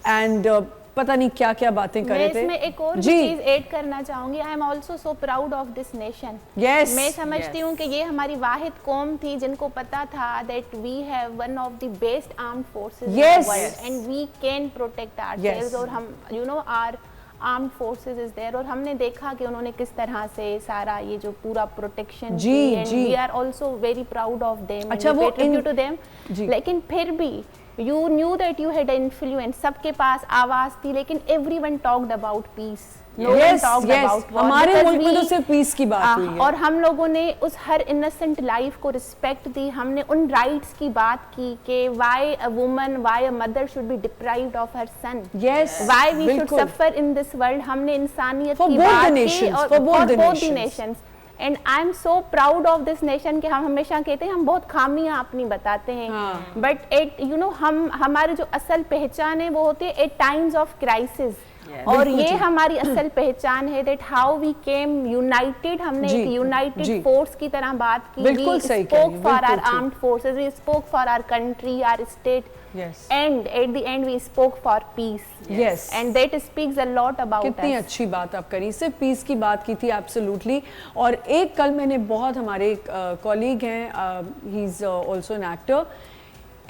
and पता नहीं क्या क्या बातें कर मैं रहे थे। इसमें एक और जी चीज ऐड करना चाहूंगी। I am also so proud of this nation. Yes. मैं समझती हूँ कि ये हमारी वाहिद कौम थी जिनको पता था that we have one of the best armed forces Yes. And we can protect ourselves. और हम you know our armed forces is there, और हमने देखा कि उन्होंने किस तरह से सारा ये जो पूरा प्रोटेक्शन जी, एंड जी। We are also very proud of them. अच्छा, वो टू देम। जी। लेकिन फिर भी you knew that you had influence, सबके पास आवाज थी, लेकिन everyone talked about peace. No one Yes, talked yes. about war, हमारे because मुल्क में तो we- सिर्फ पीस की बात हुई है। और हम लोगों ने उस हर innocent life को respect दी। हमने उन rights की बात की कि why a woman, why a mother should be deprived of her son. Yes, Why we should बिल्कुल। suffer in this world. हमने इंसानियत For की both the बात की, nations, और for both the both the nations. nations. And I am so proud of this nation कि हम हमेशा कहते हैं हम बहुत खामियां अपनी बताते हैं, हाँ। बट एट यू नो हम हमारी जो असल पहचान है वो होती है एट टाइम्स ऑफ क्राइसिस। और बिल्कुल ये जी। हमारी असल पहचान है that how we came united. हमने जी, एक जी। यूनाइटेड फोर्स की तरह बात की। बिल्कुल सही कह रही स्पोक हैं, फॉर आवर बिल्कुल armed forces, we spoke for our country, our state, Yes. And at the end we spoke for peace. Yes. And that speaks a lot about कितनी अच्छी बात आप करी, सिर्फ पीस की बात की थी एब्सोल्युटली। और एक कल मैंने बहुत, हमारे कॉलीग हैं, he is also an actor,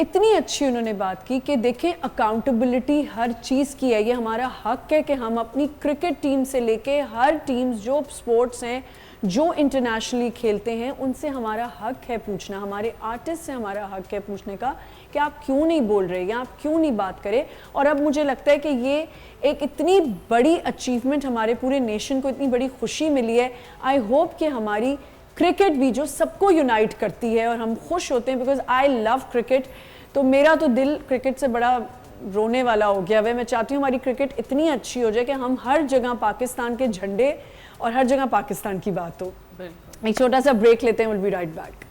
इतनी अच्छी उन्होंने बात की कि देखें अकाउंटेबिलिटी हर चीज़ की है, ये हमारा हक है कि हम अपनी क्रिकेट टीम से लेके हर टीम्स जो स्पोर्ट्स हैं जो इंटरनेशनली खेलते हैं उनसे हमारा हक है पूछना, हमारे आर्टिस्ट से हमारा हक है पूछने का कि आप क्यों नहीं बोल रहे या आप क्यों नहीं बात करें। और अब मुझे लगता है कि ये एक इतनी बड़ी अचीवमेंट हमारे पूरे नेशन को, इतनी बड़ी खुशी मिली है। आई होप कि हमारी क्रिकेट भी जो सबको यूनाइट करती है और हम खुश होते हैं, बिकॉज आई लव क्रिकेट। तो मेरा तो दिल क्रिकेट से बड़ा रोने वाला हो गया है। मैं चाहती हूँ हमारी क्रिकेट इतनी अच्छी हो जाए कि हम हर जगह पाकिस्तान के झंडे और हर जगह पाकिस्तान की बात हो। एक छोटा सा ब्रेक लेते हैं, will be right back.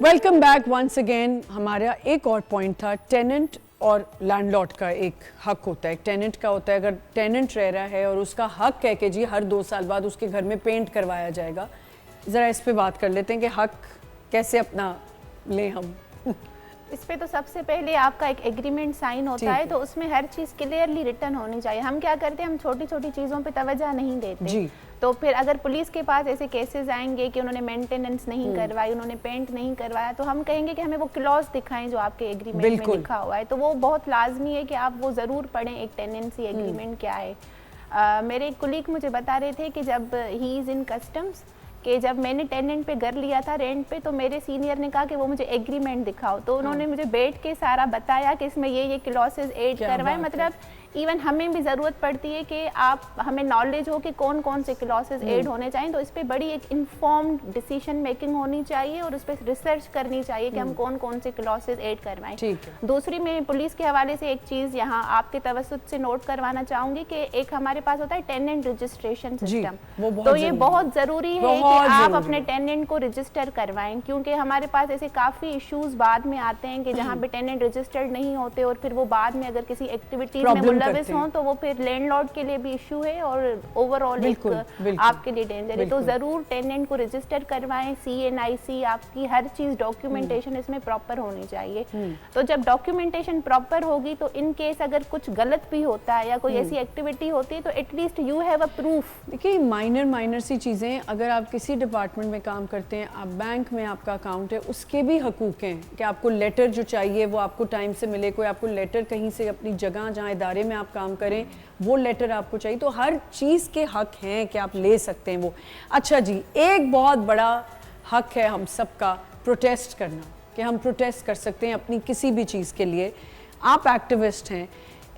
Welcome back once again. हमारा एक और पॉइंट था, टेनेंट और लैंडलॉर्ड का एक हक होता है। टेनेंट का होता है, अगर टेनेंट रह रहा है और उसका हक है कि जी हर 2 साल बाद उसके घर में पेंट करवाया जाएगा। ज़रा इस पे बात कर लेते हैं कि हक कैसे अपना लें हम। इस पे तो सबसे पहले आपका एक एग्रीमेंट साइन होता है, तो उसमें हर चीज़ क्लियरली रिटर्न होनी चाहिए। हम क्या करते हैं, हम छोटी छोटी चीज़ों पे तवज्जो नहीं देते जी। तो फिर अगर पुलिस के पास ऐसे केसेस आएंगे कि उन्होंने मेंटेनेंस नहीं करवाई, उन्होंने पेंट नहीं करवाया, तो हम कहेंगे कि हमें वो क्लॉज दिखाएं जो आपके एग्रीमेंट में लिखा हुआ है। तो वो बहुत लाजमी है कि आप वो ज़रूर पढ़ें, एक टेनेंसी एग्रीमेंट क्या है। मेरे एक कुलीग मुझे बता रहे थे कि जब ही इज़ इन कस्टम्स, कि जब मैंने टेनेंट पे घर लिया था रेंट पे, तो मेरे सीनियर ने कहा कि वो मुझे एग्रीमेंट दिखाओ, तो उन्होंने मुझे बैठ के सारा बताया कि इसमें ये क्लॉसेस ऐड करवाएं। मतलब इवन हमें भी ज़रूरत पड़ती है कि आप हमें नॉलेज हो कि कौन कौन से क्लॉसेस ऐड होने चाहिए, तो इस पर बड़ी एक इन्फॉर्म्ड डिसीजन मेकिंग होनी चाहिए और उस पर रिसर्च करनी चाहिए कि हम कौन कौन से क्लॉसेस ऐड करवाएं। दूसरी मैं पुलिस के हवाले से एक चीज़ यहाँ आपके तवज्जुह से नोट करवाना चाहूँगी कि एक हमारे पास होता है टेनेंट रजिस्ट्रेशन सिस्टम। तो ये बहुत ज़रूरी है कि आप अपने टेनेंट को रजिस्टर करवाएं, क्योंकि हमारे पास ऐसे काफ़ी इश्यूज़ बाद में आते हैं कि जहाँ पे टेनेंट रजिस्टर्ड नहीं होते और फिर वो बाद में अगर किसी एक्टिविटीज़ में मुलविस हों तो वो फिर लैंडलॉर्ड के लिए भी इशू है और ओवरऑल एक आपके लिए डेंजर है। तो ज़रूर टेनेंट को रजिस्टर करवाएं। CNIC आपकी हर चीज़ डॉक्यूमेंटेशन इसमें प्रॉपर होनी चाहिए। तो जब डॉक्यूमेंटेशन प्रॉपर होगी तो इन केस अगर कुछ गलत भी होता है या कोई ऐसी एक्टिविटी होती है तो at least you have a proof. देखिए माइनर सी चीज़ें, अगर आप किसी डिपार्टमेंट में काम करते हैं, आप बैंक में आपका अकाउंट है, उसके भी हकूक़ हैं कि आपको लेटर जो चाहिए वो आपको टाइम से मिले। कोई आपको लेटर कहीं से अपनी जगह जहाँ इदारे में आप काम करें वो लेटर आपको चाहिए, तो हर चीज़ के हक हैं कि आप ले सकते हैं वो। अच्छा जी, एक बहुत बड़ा हक है हम सबका प्रोटेस्ट करना, कि हम प्रोटेस्ट कर सकते हैं अपनी किसी भी चीज़ के लिए। आप एक्टिविस्ट हैं,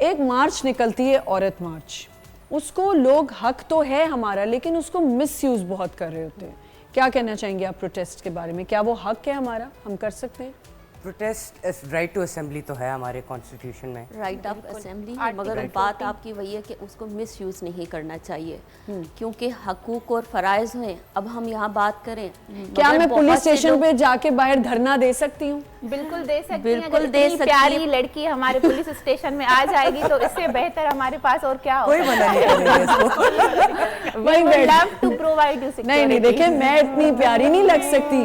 एक मार्च निकलती है औरत मार्च, उसको लोग हक तो है हमारा लेकिन उसको मिसयूज़ बहुत कर रहे होते हैं। क्या कहना चाहेंगे आप प्रोटेस्ट के बारे में? क्या वो हक है हमारा, हम कर सकते हैं? प्रोटेस्ट राइट टू असेंबली तो है हमारे कॉन्स्टिट्यूशन में, राइट ऑफ असेंबली, मगर बात आपकी वही है कि उसको मिसयूज़ नहीं करना चाहिए, क्योंकि हकूक और फ़राइज़ हैं। अब हम यहाँ बात करें, क्या मैं पुलिस स्टेशन पे जाके बाहर धरना दे सकती हूँ? बिल्कुल दे सकती हैं। बिल्कुल अगर दे इतनी सकती प्यारी लड़की हमारे पुलिस स्टेशन में आ जाएगी तो इससे बेहतर हमारे पास और क्या होगा। कोई मना नहीं करेगा इसको। We would love to provide you security। नहीं, देखिए मैं इतनी प्यारी नहीं लग सकती,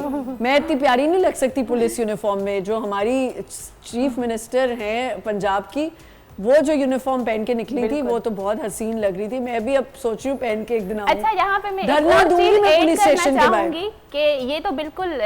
मैं इतनी प्यारी नहीं लग सकती पुलिस यूनिफॉर्म में। जो हमारी चीफ मिनिस्टर हैं पंजाब की, वो जो यूनिफॉर्म पहन के निकली थी वो तो बहुत हसीन लग रही थी। मैं भी अब सोच रही हूँ पहन के एक दिन आऊं। अच्छा, यहाँ पे मैं धरना दूंगी मैं पुलिस स्टेशन के बाहर कि ये तो बिल्कुल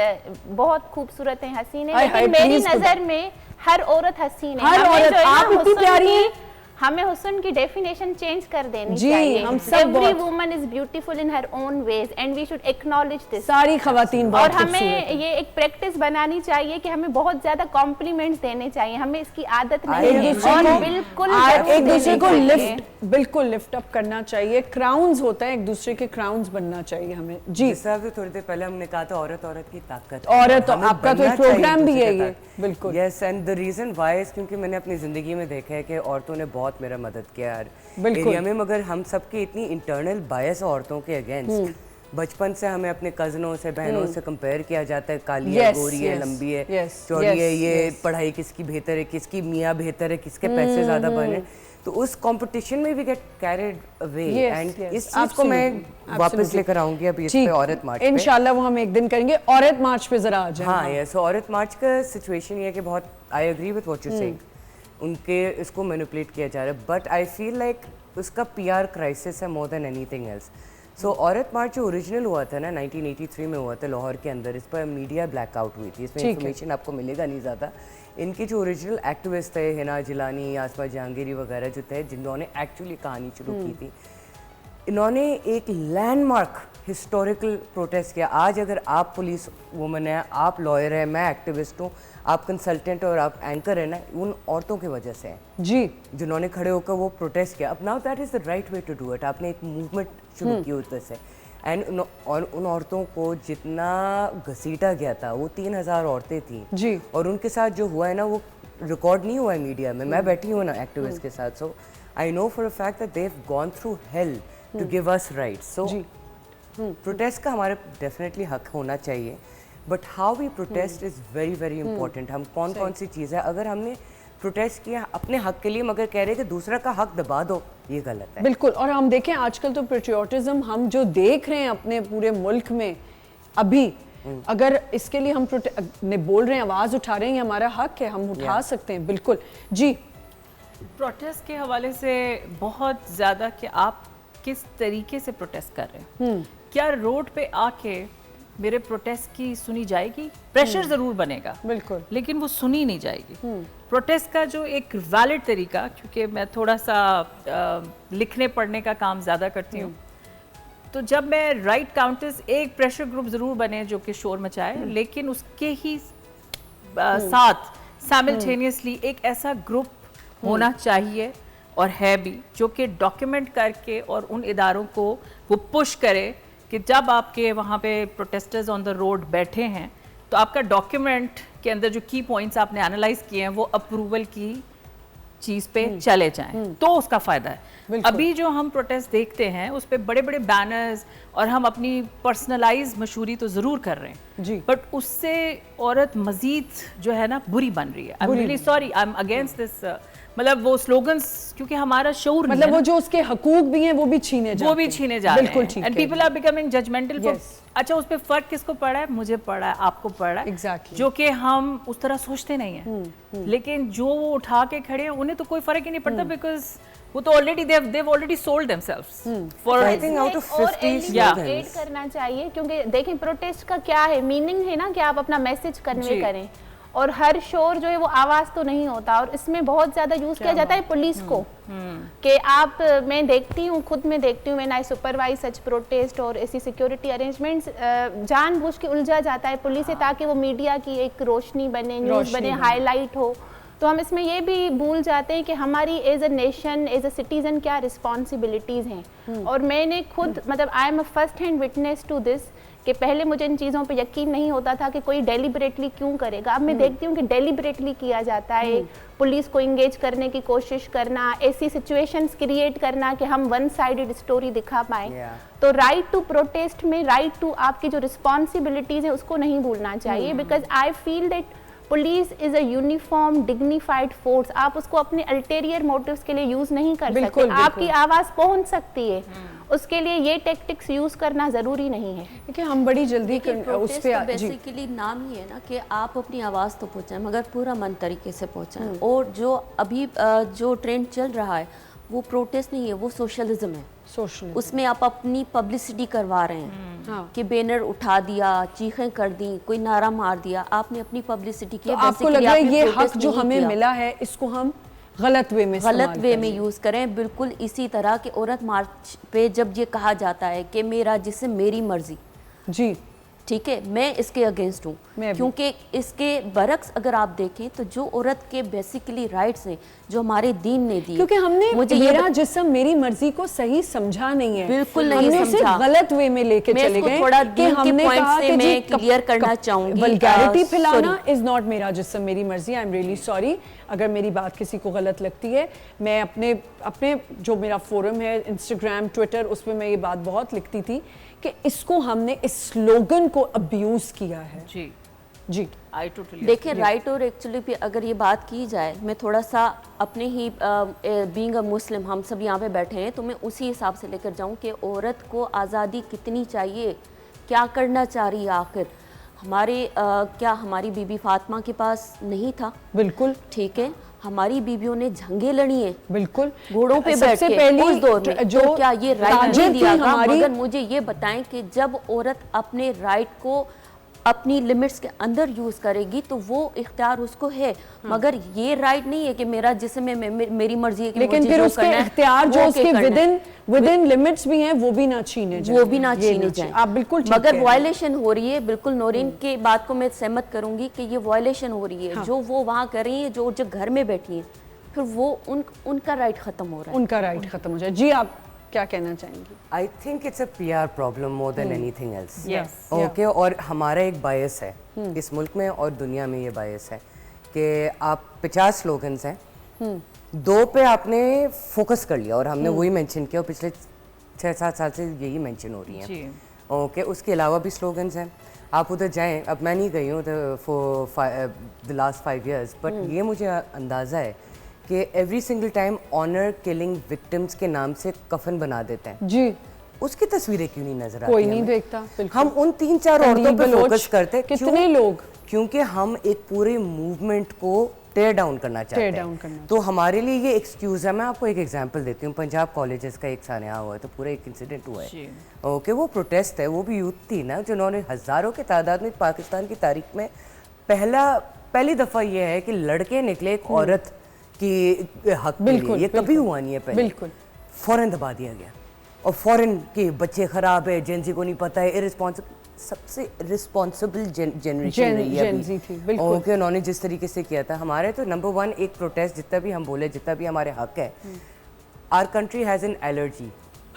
बहुत खूबसूरत है, हसीन है, हाय, लेकिन मेरी प्लीज नजर में हर औरत हसीन है। हर हमें औरत, जो है ना आप इतनी हुस्न प्यारी हैं। हमें हुस्न की डेफिनेशन चेंज कर देनी जी, चाहिए। हम सब एवरी बहुत- woman is beautiful in her own ways and we should acknowledge this. सारी खवातीन और बहुत हमें खूबसूरत हैं। ये एक प्रैक्टिस बनानी चाहिए कि हमें बहुत ज्यादा कॉम्प्लीमेंट्स देने चाहिए। हमें इसकी आदत नहीं एक है दूसरे और को बिल्कुल एक दूसरे को देनी चाहिए। बिल्कुल लिफ्ट अप करना चाहिए। क्राउन्स होता है, एक दूसरे के क्राउन्स बनना चाहिए हमें। जी, जिस तरह से थोड़ी देर पहले हमने कहा था औरत की ताकत, औरत, हमें आपका तो बनना एक प्रोग्राम चाहिए भी है दूसरे ये, का। बिल्कुल। Yes, and the reason why is क्योंकि मैंने अपनी जिंदगी में देखा है कि औरतों ने बहुत मेरा मदद किया यार बिल्कुल। एरिया में, मगर हम सबकी इतनी इंटरनल बायस औरतों के अगेंस्ट, बचपन से हमें अपने कजनों से बहनों से कंपेयर किया जाता है, काली है, Yes, गोरी है, yes, लंबी है, yes, चौड़ी है, yes, ये yes. पढ़ाई किसकी बेहतर है, किसकी मियाँ बेहतर है, किसके पैसे ज्यादा बने, तो उस कंपटीशन में we get carried away. Yes, and yes, इस चीज को मैं absolutely, वापस absolutely. लेकर आऊंगी अभी इस ठीक, पे औरत मार्च पे। इंशाल्लाह वो हम एक दिन करेंगे। औरत मार्च पे जरा आ जाए। हाँ, यस, औरत मार्च का सिचुएशन ये है कि बहुत I agree with what you saying, उनके इसको मैनिपुलेट किया जा रहा है, बट आई फील लाइक उसका PR क्राइसिस है more than anything else. So Aurat March जो ओरिजिनल हुआ था ना 1983 में हुआ था लाहौर के अंदर, इस पर मीडिया ब्लैकआउट हुई थी, इसमें इन्फॉर्मेशन आपको मिलेगा नहीं ज़्यादा। इनके जो ओरिजिनल एक्टिविस्ट थे हिना जिलानी, आसमा जहांगीरी वगैरह जो थे, जिन्होंने एक्चुअली कहानी शुरू की थी, इन्होंने एक लैंडमार्क हिस्टोरिकल प्रोटेस्ट किया। आज अगर आप पुलिस वुमन हैं, आप लॉयर हैं, मैं एक्टिविस्ट हूँ, आप कंसल्टेंट और आप एंकर है ना, उन औरतों की वजह से है जी, जिन्होंने खड़े होकर वो प्रोटेस्ट किया। अब now that is the right way to do it. आपने एक मूवमेंट शुरू की उधर से, एंड उन औरतों को जितना घसीटा गया था, वो 3000 औरतें थी जी, और उनके साथ जो हुआ है ना वो रिकॉर्ड नहीं हुआ है मीडिया में। मैं बैठी हूँ ना एक्टिविस्ट के साथ, so I know for a fact that they have gone through hell to give us rights. So protest का हमारे डेफिनेटली हक होना चाहिए, but how we protest is very very important. हम कौन कौन सी चीज़ है, अगर हमने प्रोटेस्ट किया अपने हक के लिए मगर कह रहे कि दूसरा का हक दबा दो, ये गलत है। बिल्कुल। और हम देखें आजकल तो पेट्रियोटिज्म हम जो देख रहे हैं अपने पूरे मुल्क में अभी, अगर इसके लिए हम बोल रहे हैं, आवाज़ उठा रहे हैं, ये हमारा हक है, हम उठा सकते हैं। बिल्कुल जी। प्रोटेस्ट के हवाले से बहुत ज़्यादा कि आप किस तरीके से प्रोटेस्ट कर रहे हैं। क्या रोड पे आके मेरे प्रोटेस्ट की सुनी जाएगी? प्रेशर ज़रूर बनेगा, बिल्कुल, लेकिन वो सुनी नहीं जाएगी। प्रोटेस्ट का जो एक वैलिड तरीका, क्योंकि मैं थोड़ा सा लिखने पढ़ने का काम ज़्यादा करती हूँ, तो जब मैं राइट काउंटर्स, एक प्रेशर ग्रुप ज़रूर बने जो कि शोर मचाए, लेकिन उसके ही साथ साइमल्टेनियसली एक ऐसा ग्रुप होना चाहिए और है भी, जो कि डॉक्यूमेंट करके और उन इदारों को वो पुश करे कि जब आपके वहाँ पे प्रोटेस्टर्स ऑन द रोड बैठे हैं तो आपका डॉक्यूमेंट के अंदर जो की पॉइंट्स आपने एनालाइज किए हैं वो अप्रूवल की चीज़ पे चले जाएं, तो उसका फ़ायदा है। अभी जो हम प्रोटेस्ट देखते हैं उस पर बड़े बड़े बैनर्स और हम अपनी पर्सनलाइज मशहूरी तो ज़रूर कर रहे हैं जी, बट उससे औरत मज़ीद जो है ना बुरी बन रही है। I am really sorry, I am against this. मतलब वो स्लोगन्स, क्योंकि हमारा शऊर नहीं मतलब है वो ना, जो उसके हकूक भी हैं वो भी छीने जाते हैं, वो भी छीने जा रहे बिल्कुल हैं। ठीक एंड है। People are becoming judgemental for, Yes. अच्छा उस पे फर्क किसको पड़ा है? मुझे पड़ा है, आपको पड़ा है, Exactly. जो कि हम उस तरह सोचते नहीं हैं। लेकिन जो वो उठा के खड़े हैं उन्हें तो कोई फर्क ही नहीं पड़ता, बिकॉज वो तो already they've already sold themselves for I think out of 50 Yeah. Add करना चाहिए, क्योंकि देखें प्रोटेस्ट का क्या है, मीनिंग है ना कि आप अपना मैसेज कन्वे जी। करें, और हर शोर जो है वो आवाज़ तो नहीं होता, और इसमें बहुत ज़्यादा यूज़ किया जाता है पुलिस को कि आप, मैं देखती हूँ, खुद में देखती हूँ, when I supervise such protest और ऐसी सिक्योरिटी अरेंजमेंट्स, जानबूझ के उलझा जाता है पुलिस से ताकि वो मीडिया की एक रोशनी बने, न्यूज़ बने, हाईलाइट हो। तो हम इसमें ये भी भूल जाते हैं कि हमारी as a nation, as a citizen क्या रिस्पॉन्सिबिलिटीज़ हैं। और मैंने खुद, मतलब I am a first hand witness to this, कि पहले मुझे इन चीज़ों पे यकीन नहीं होता था कि कोई डेलिबरेटली क्यों करेगा। अब मैं देखती हूँ कि डेलिबरेटली किया जाता है, पुलिस को इंगेज करने की कोशिश करना, ऐसी सिचुएशंस क्रिएट करना कि हम वन साइडेड स्टोरी दिखा पाएँ। तो राइट टू प्रोटेस्ट में राइट टू आपकी जो रिस्पॉन्सिबिलिटीज़ हैं उसको नहीं भूलना चाहिए, because I feel that police is a uniform dignified force. आप उसको अपने अल्टेरियर मोटिव्स के लिए यूज नहीं कर सकते। आपकी आवाज पहुंच सकती है, उसके लिए ये टेक्टिक्स यूज करना जरूरी नहीं है। देखिए हम बड़ी जल्दी उस पे बेसिकली नाम ही है ना कि आप अपनी आवाज़ तो पहुंचाएं मगर पूरा मन तरीके से पहुंचाएं। और जो अभी जो ट्रेंड चल रहा है वो प्रोटेस्ट नहीं है, वो सोशलिज्म है। सोशल उसमें आप अपनी पब्लिसिटी करवा रहे हैं कि बैनर उठा दिया, चीखें कर दी, कोई नारा मार दिया, आपने अपनी पब्लिसिटी की। तो आपको लग रहा है ये हक जो हमें मिला है इसको हम गलत वे में यूज़ करें? बिल्कुल इसी तरह के औरत मार्च पे जब ये कहा जाता है कि मेरा जिस्म मेरी मर्जी, जी ठीक है, मैं इसके अगेंस्ट हूँ, क्योंकि इसके बरक्स अगर आप देखें तो जो औरत के बेसिकली राइट्स हैं जो हमारे दीन ने दिए, क्योंकि हमने मेरा जिस्म मेरी मर्जी को सही समझा नहीं है, बिल्कुल नहीं समझा, सिर्फ गलत वे में लेके चले गए। थोड़ा दीन के पॉइंट से मैं क्लियर करना चाहूंगी। वल्गैरिटी फैलाना इज नॉट मेरा जिस्म मेरी मर्जी। आई एम रियली सॉरी अगर मेरी बात किसी को गलत लगती है। मैं अपने जो मेरा फोरम है इंस्टाग्राम, ट्विटर, उस पर मैं ये बात बहुत लिखती थी कि इसको हमने इस स्लोगन को अब्यूज किया है। जी जी, आई टोटली देखिए राइट और एक्चुअली भी अगर ये बात की जाए, मैं थोड़ा सा अपने ही बीइंग अ मुस्लिम, हम सब यहाँ पे बैठे हैं तो मैं उसी हिसाब से लेकर जाऊँ कि औरत को आज़ादी कितनी चाहिए, क्या करना चाह रही है आखिर। हमारे क्या हमारी बीबी फातिमा के पास नहीं था? बिल्कुल ठीक है, हमारी बीबियों ने जंगे लड़ी हैं, बिल्कुल घोड़ों पे बैठ के उस दौर में, जो क्या ये राइट नहीं दिया था? मगर मुझे ये बताएं कि जब औरत अपने राइट को अपनी लिमिट्स के अंदर यूज करेगी तो वो इख्तियार उसको है, मगर ये राइट नहीं है कि मेरा जिसमें मेरी मर्जी है कि लेकिन फिर उसके इख्तियार जो उसके विदिन लिमिट्स भी हैं वो भी ना छीने जाए, वो भी ना छीने जाए। आप बिल्कुल ठीक मगर वायलेशन हो रही है, बिल्कुल नौरीन की बात को मैं सहमत करूंगी कि ये वायलेशन हो रही है। हाँ। जो वो वहाँ कर रही है, जो घर में बैठी है, फिर वो उनका राइट खत्म हो रहा है, उनका राइट खत्म हो जाए। जी आप क्या कहना चाहेंगे? I think it's a PR problem more than anything else. Yes. Okay, और हमारा एक बायस है इस मुल्क में और दुनिया में, ये बायस है कि आप 50 स्लोगन्स हैं, 2 पे आपने फोकस कर लिया और हमने वही मेंशन किया, और पिछले 6-7 साल से यही मेंशन हो रही हैं। ओके, उसके अलावा भी स्लोगन्स हैं। आप उधर जाएं, अब मैं नहीं गई हूँ for the last 5 years, but ये मुझे अंदाज़ा है कि every single time honour killing victims के नाम से कफन बना देते हैं, जी उसकी तस्वीरें क्यों नहीं नजर आती कोई नहीं हमें? देखता, बिल्कुल। हम उन 3-4 औरतों पे बलोच, फोकस करते, कितने लोग? क्योंकि हम एक पूरे मूवमेंट को टेयर डाउन करना चाहते डाउन हैं। करना तो हमारे लिए ये एक्सक्यूज है। मैं आपको एक एग्जांपल देती हूँ। पंजाब कॉलेजेस का एक साल यहाँ हुआ है, तो पूरा एक इंसिडेंट हुआ है। ओके, वो प्रोटेस्ट है, वो भी यूथ थी ना, जिन्होंने हजारों की तादाद में पाकिस्तान की तारीख में पहली दफा ये है कि लड़के निकले एक औरत की हक के लिए। ये कभी हुआ नहीं है पहले। बिल्कुल फौरन दबा दिया गया, और फॉरेन के बच्चे खराब है, जेंजी को नहीं पता है, इररिस्पॉन्सिबल, सबसे रिस्पॉन्सिबल जनरेशन रही है Gen Z थी, बिल्कुल। ओके, उन्होंने जिस तरीके से किया था। हमारे तो नंबर 1 एक प्रोटेस्ट, जितना भी हम बोले, जितना भी हमारे हक है, our country has an allergy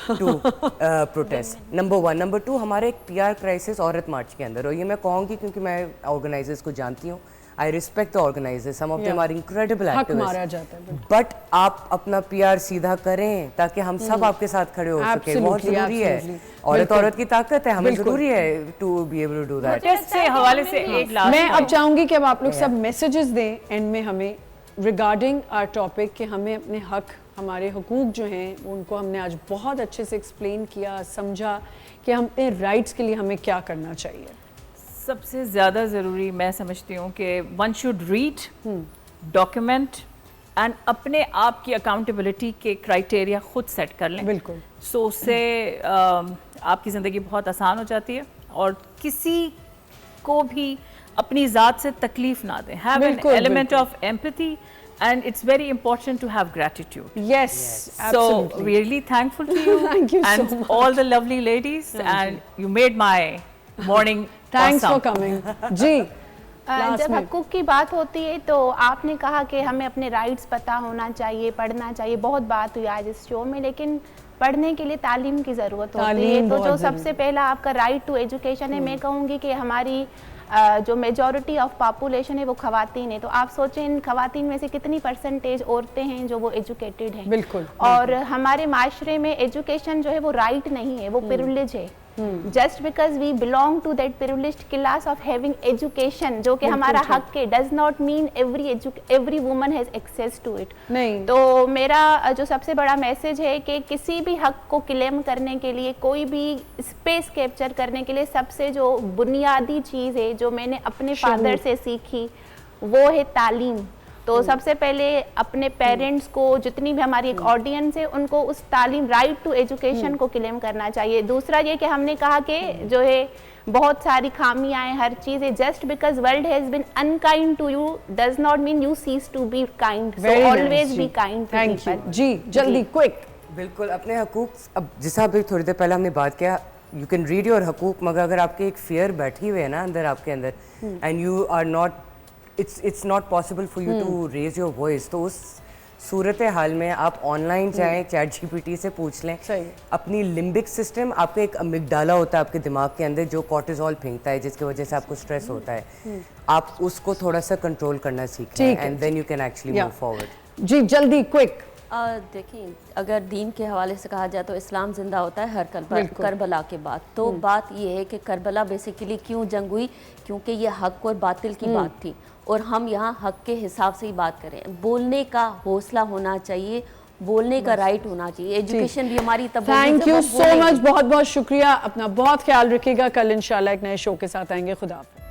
to protest, number 1। Number 2, हमारे एक PR क्राइसिस औरत मार्च के अंदर, और ये मैं कहूँगी क्योंकि मैं ऑर्गेनाइजर्स को जानती हूँ। I respect the organisers, some of them are incredible हक मारा एक्टिविस्ट, जाता है, बट आप अपना PR सीधा करें ताकि हम सब आपके साथ खड़े हो सके। बहुत Absolutely, जरूरी है। absolutely. औरत की ताकत है, हमें बिल्कुल। जरूरी है to be able to do that. Protest से हवाले से एक लास्ट मैं अब चाहूंगी कि अब आप लोग सब मैसेजेस दें एंड में हमें रिगार्डिंग आवर टॉपिक, कि हमें अपने हक, हमारे हुकूक जो हैं उनको हमने आज बहुत अच्छे से एक्सप्लेन किया, समझा कि हम अपने राइट्स के लिए हमें क्या करना चाहिए। सबसे ज़्यादा ज़रूरी मैं समझती हूँ कि one should read, document and अपने आप की अकाउंटेबिलिटी के क्राइटेरिया खुद सेट कर लें। बिल्कुल। सो उससे आपकी ज़िंदगी बहुत आसान हो जाती है, और किसी को भी अपनी ज़ात से तकलीफ ना दें। हैव एन बिल्कुल, एलिमेंट बिल्कुल। Of empathy, and it's very important to have gratitude. Yes, So absolutely. really thankful to you, Thank you so and much. all the lovely ladies, and you made my morning Thanks for awesome. coming. जी last जब में। हकूक़ की बात होती है तो आपने कहा कि हमें अपने राइट्स पता होना चाहिए, पढ़ना चाहिए। बहुत बात हुई आज इस शो में, लेकिन पढ़ने के लिए तालीम की ज़रूरत होती है। तालीम तो बहुत जो ज़रूरी सबसे पहला आपका राइट टू एजुकेशन है, मैं कहूँगी कि हमारी जो मेजॉरिटी ऑफ पॉपुलेशन है वो ख़वातीन है। तो आप सोचें इन ख़वातीन में से कितनी परसेंटेज औरतें हैं जो वो एजुकेटेड हैं। बिल्कुल। और हमारे माशरे में एजुकेशन जो है वो राइट नहीं है, वो प्रिविलेज है। Just because we belong to that privileged class of having education, जो कि हमारा हक है, does not mean every woman has access to it. नहीं। तो मेरा जो सबसे बड़ा मैसेज है कि किसी भी हक को क्लेम करने के लिए, कोई भी स्पेस कैप्चर करने के लिए, सबसे जो बुनियादी चीज़ है जो मैंने अपने फादर से सीखी वो है तालीम। तो सबसे पहले अपने पेरेंट्स को, जितनी भी हमारी एक ऑडियंस है, उनको उस तालीम, राइट टू एजुकेशन को क्लेम करना चाहिए। दूसरा ये कि हमने कहा कि जो है बहुत सारी खामियां हैं, हर चीज़ है। Just because world has been unkind to you does not mean you cease to be kind, so always be kind to thank you people. जी, जल्दी क्विक। बिल्कुल, अपने हकूक, अब जैसा अभी थोड़ी देर पहले हमने बात किया, यू कैन रीड योर हकूक, मगर अगर आपके एक फियर बैठी हुई है ना अंदर, आपके अंदर, and you are not, it's not possible for you to raise your voice, तो उस सूरत हाल में आप ऑनलाइन जाएं, ChatGPT से पूछ लें। सही। अपनी लिम्बिक सिस्टम, आपका एक अमिगडाला होता है आपके दिमाग के अंदर जो कॉर्टिसोल फेंकता है, जिसकी वजह से आपको स्ट्रेस होता है, आप उसको थोड़ा सा कंट्रोल करना सीख लें, and then you can actually move forward. जी जल्दी क्विक। देखिए, अगर दीन के हवाले से कहा जाए तो इस्लाम जिंदा होता है हर करबला के बाद। तो बात ये है कि करबला बेसिकली क्यों जंग हुई, क्योंकि ये हक और बातिल की बात थी, और हम यहाँ हक के हिसाब से ही बात करें। बोलने का हौसला होना चाहिए, बोलने का राइट होना चाहिए, एजुकेशन भी हमारी थैंक यू सो मच, बहुत बहुत शुक्रिया। अपना बहुत ख्याल रखिएगा। कल इंशाल्लाह एक नए शो के साथ आएंगे। खुदा हाफ़िज़।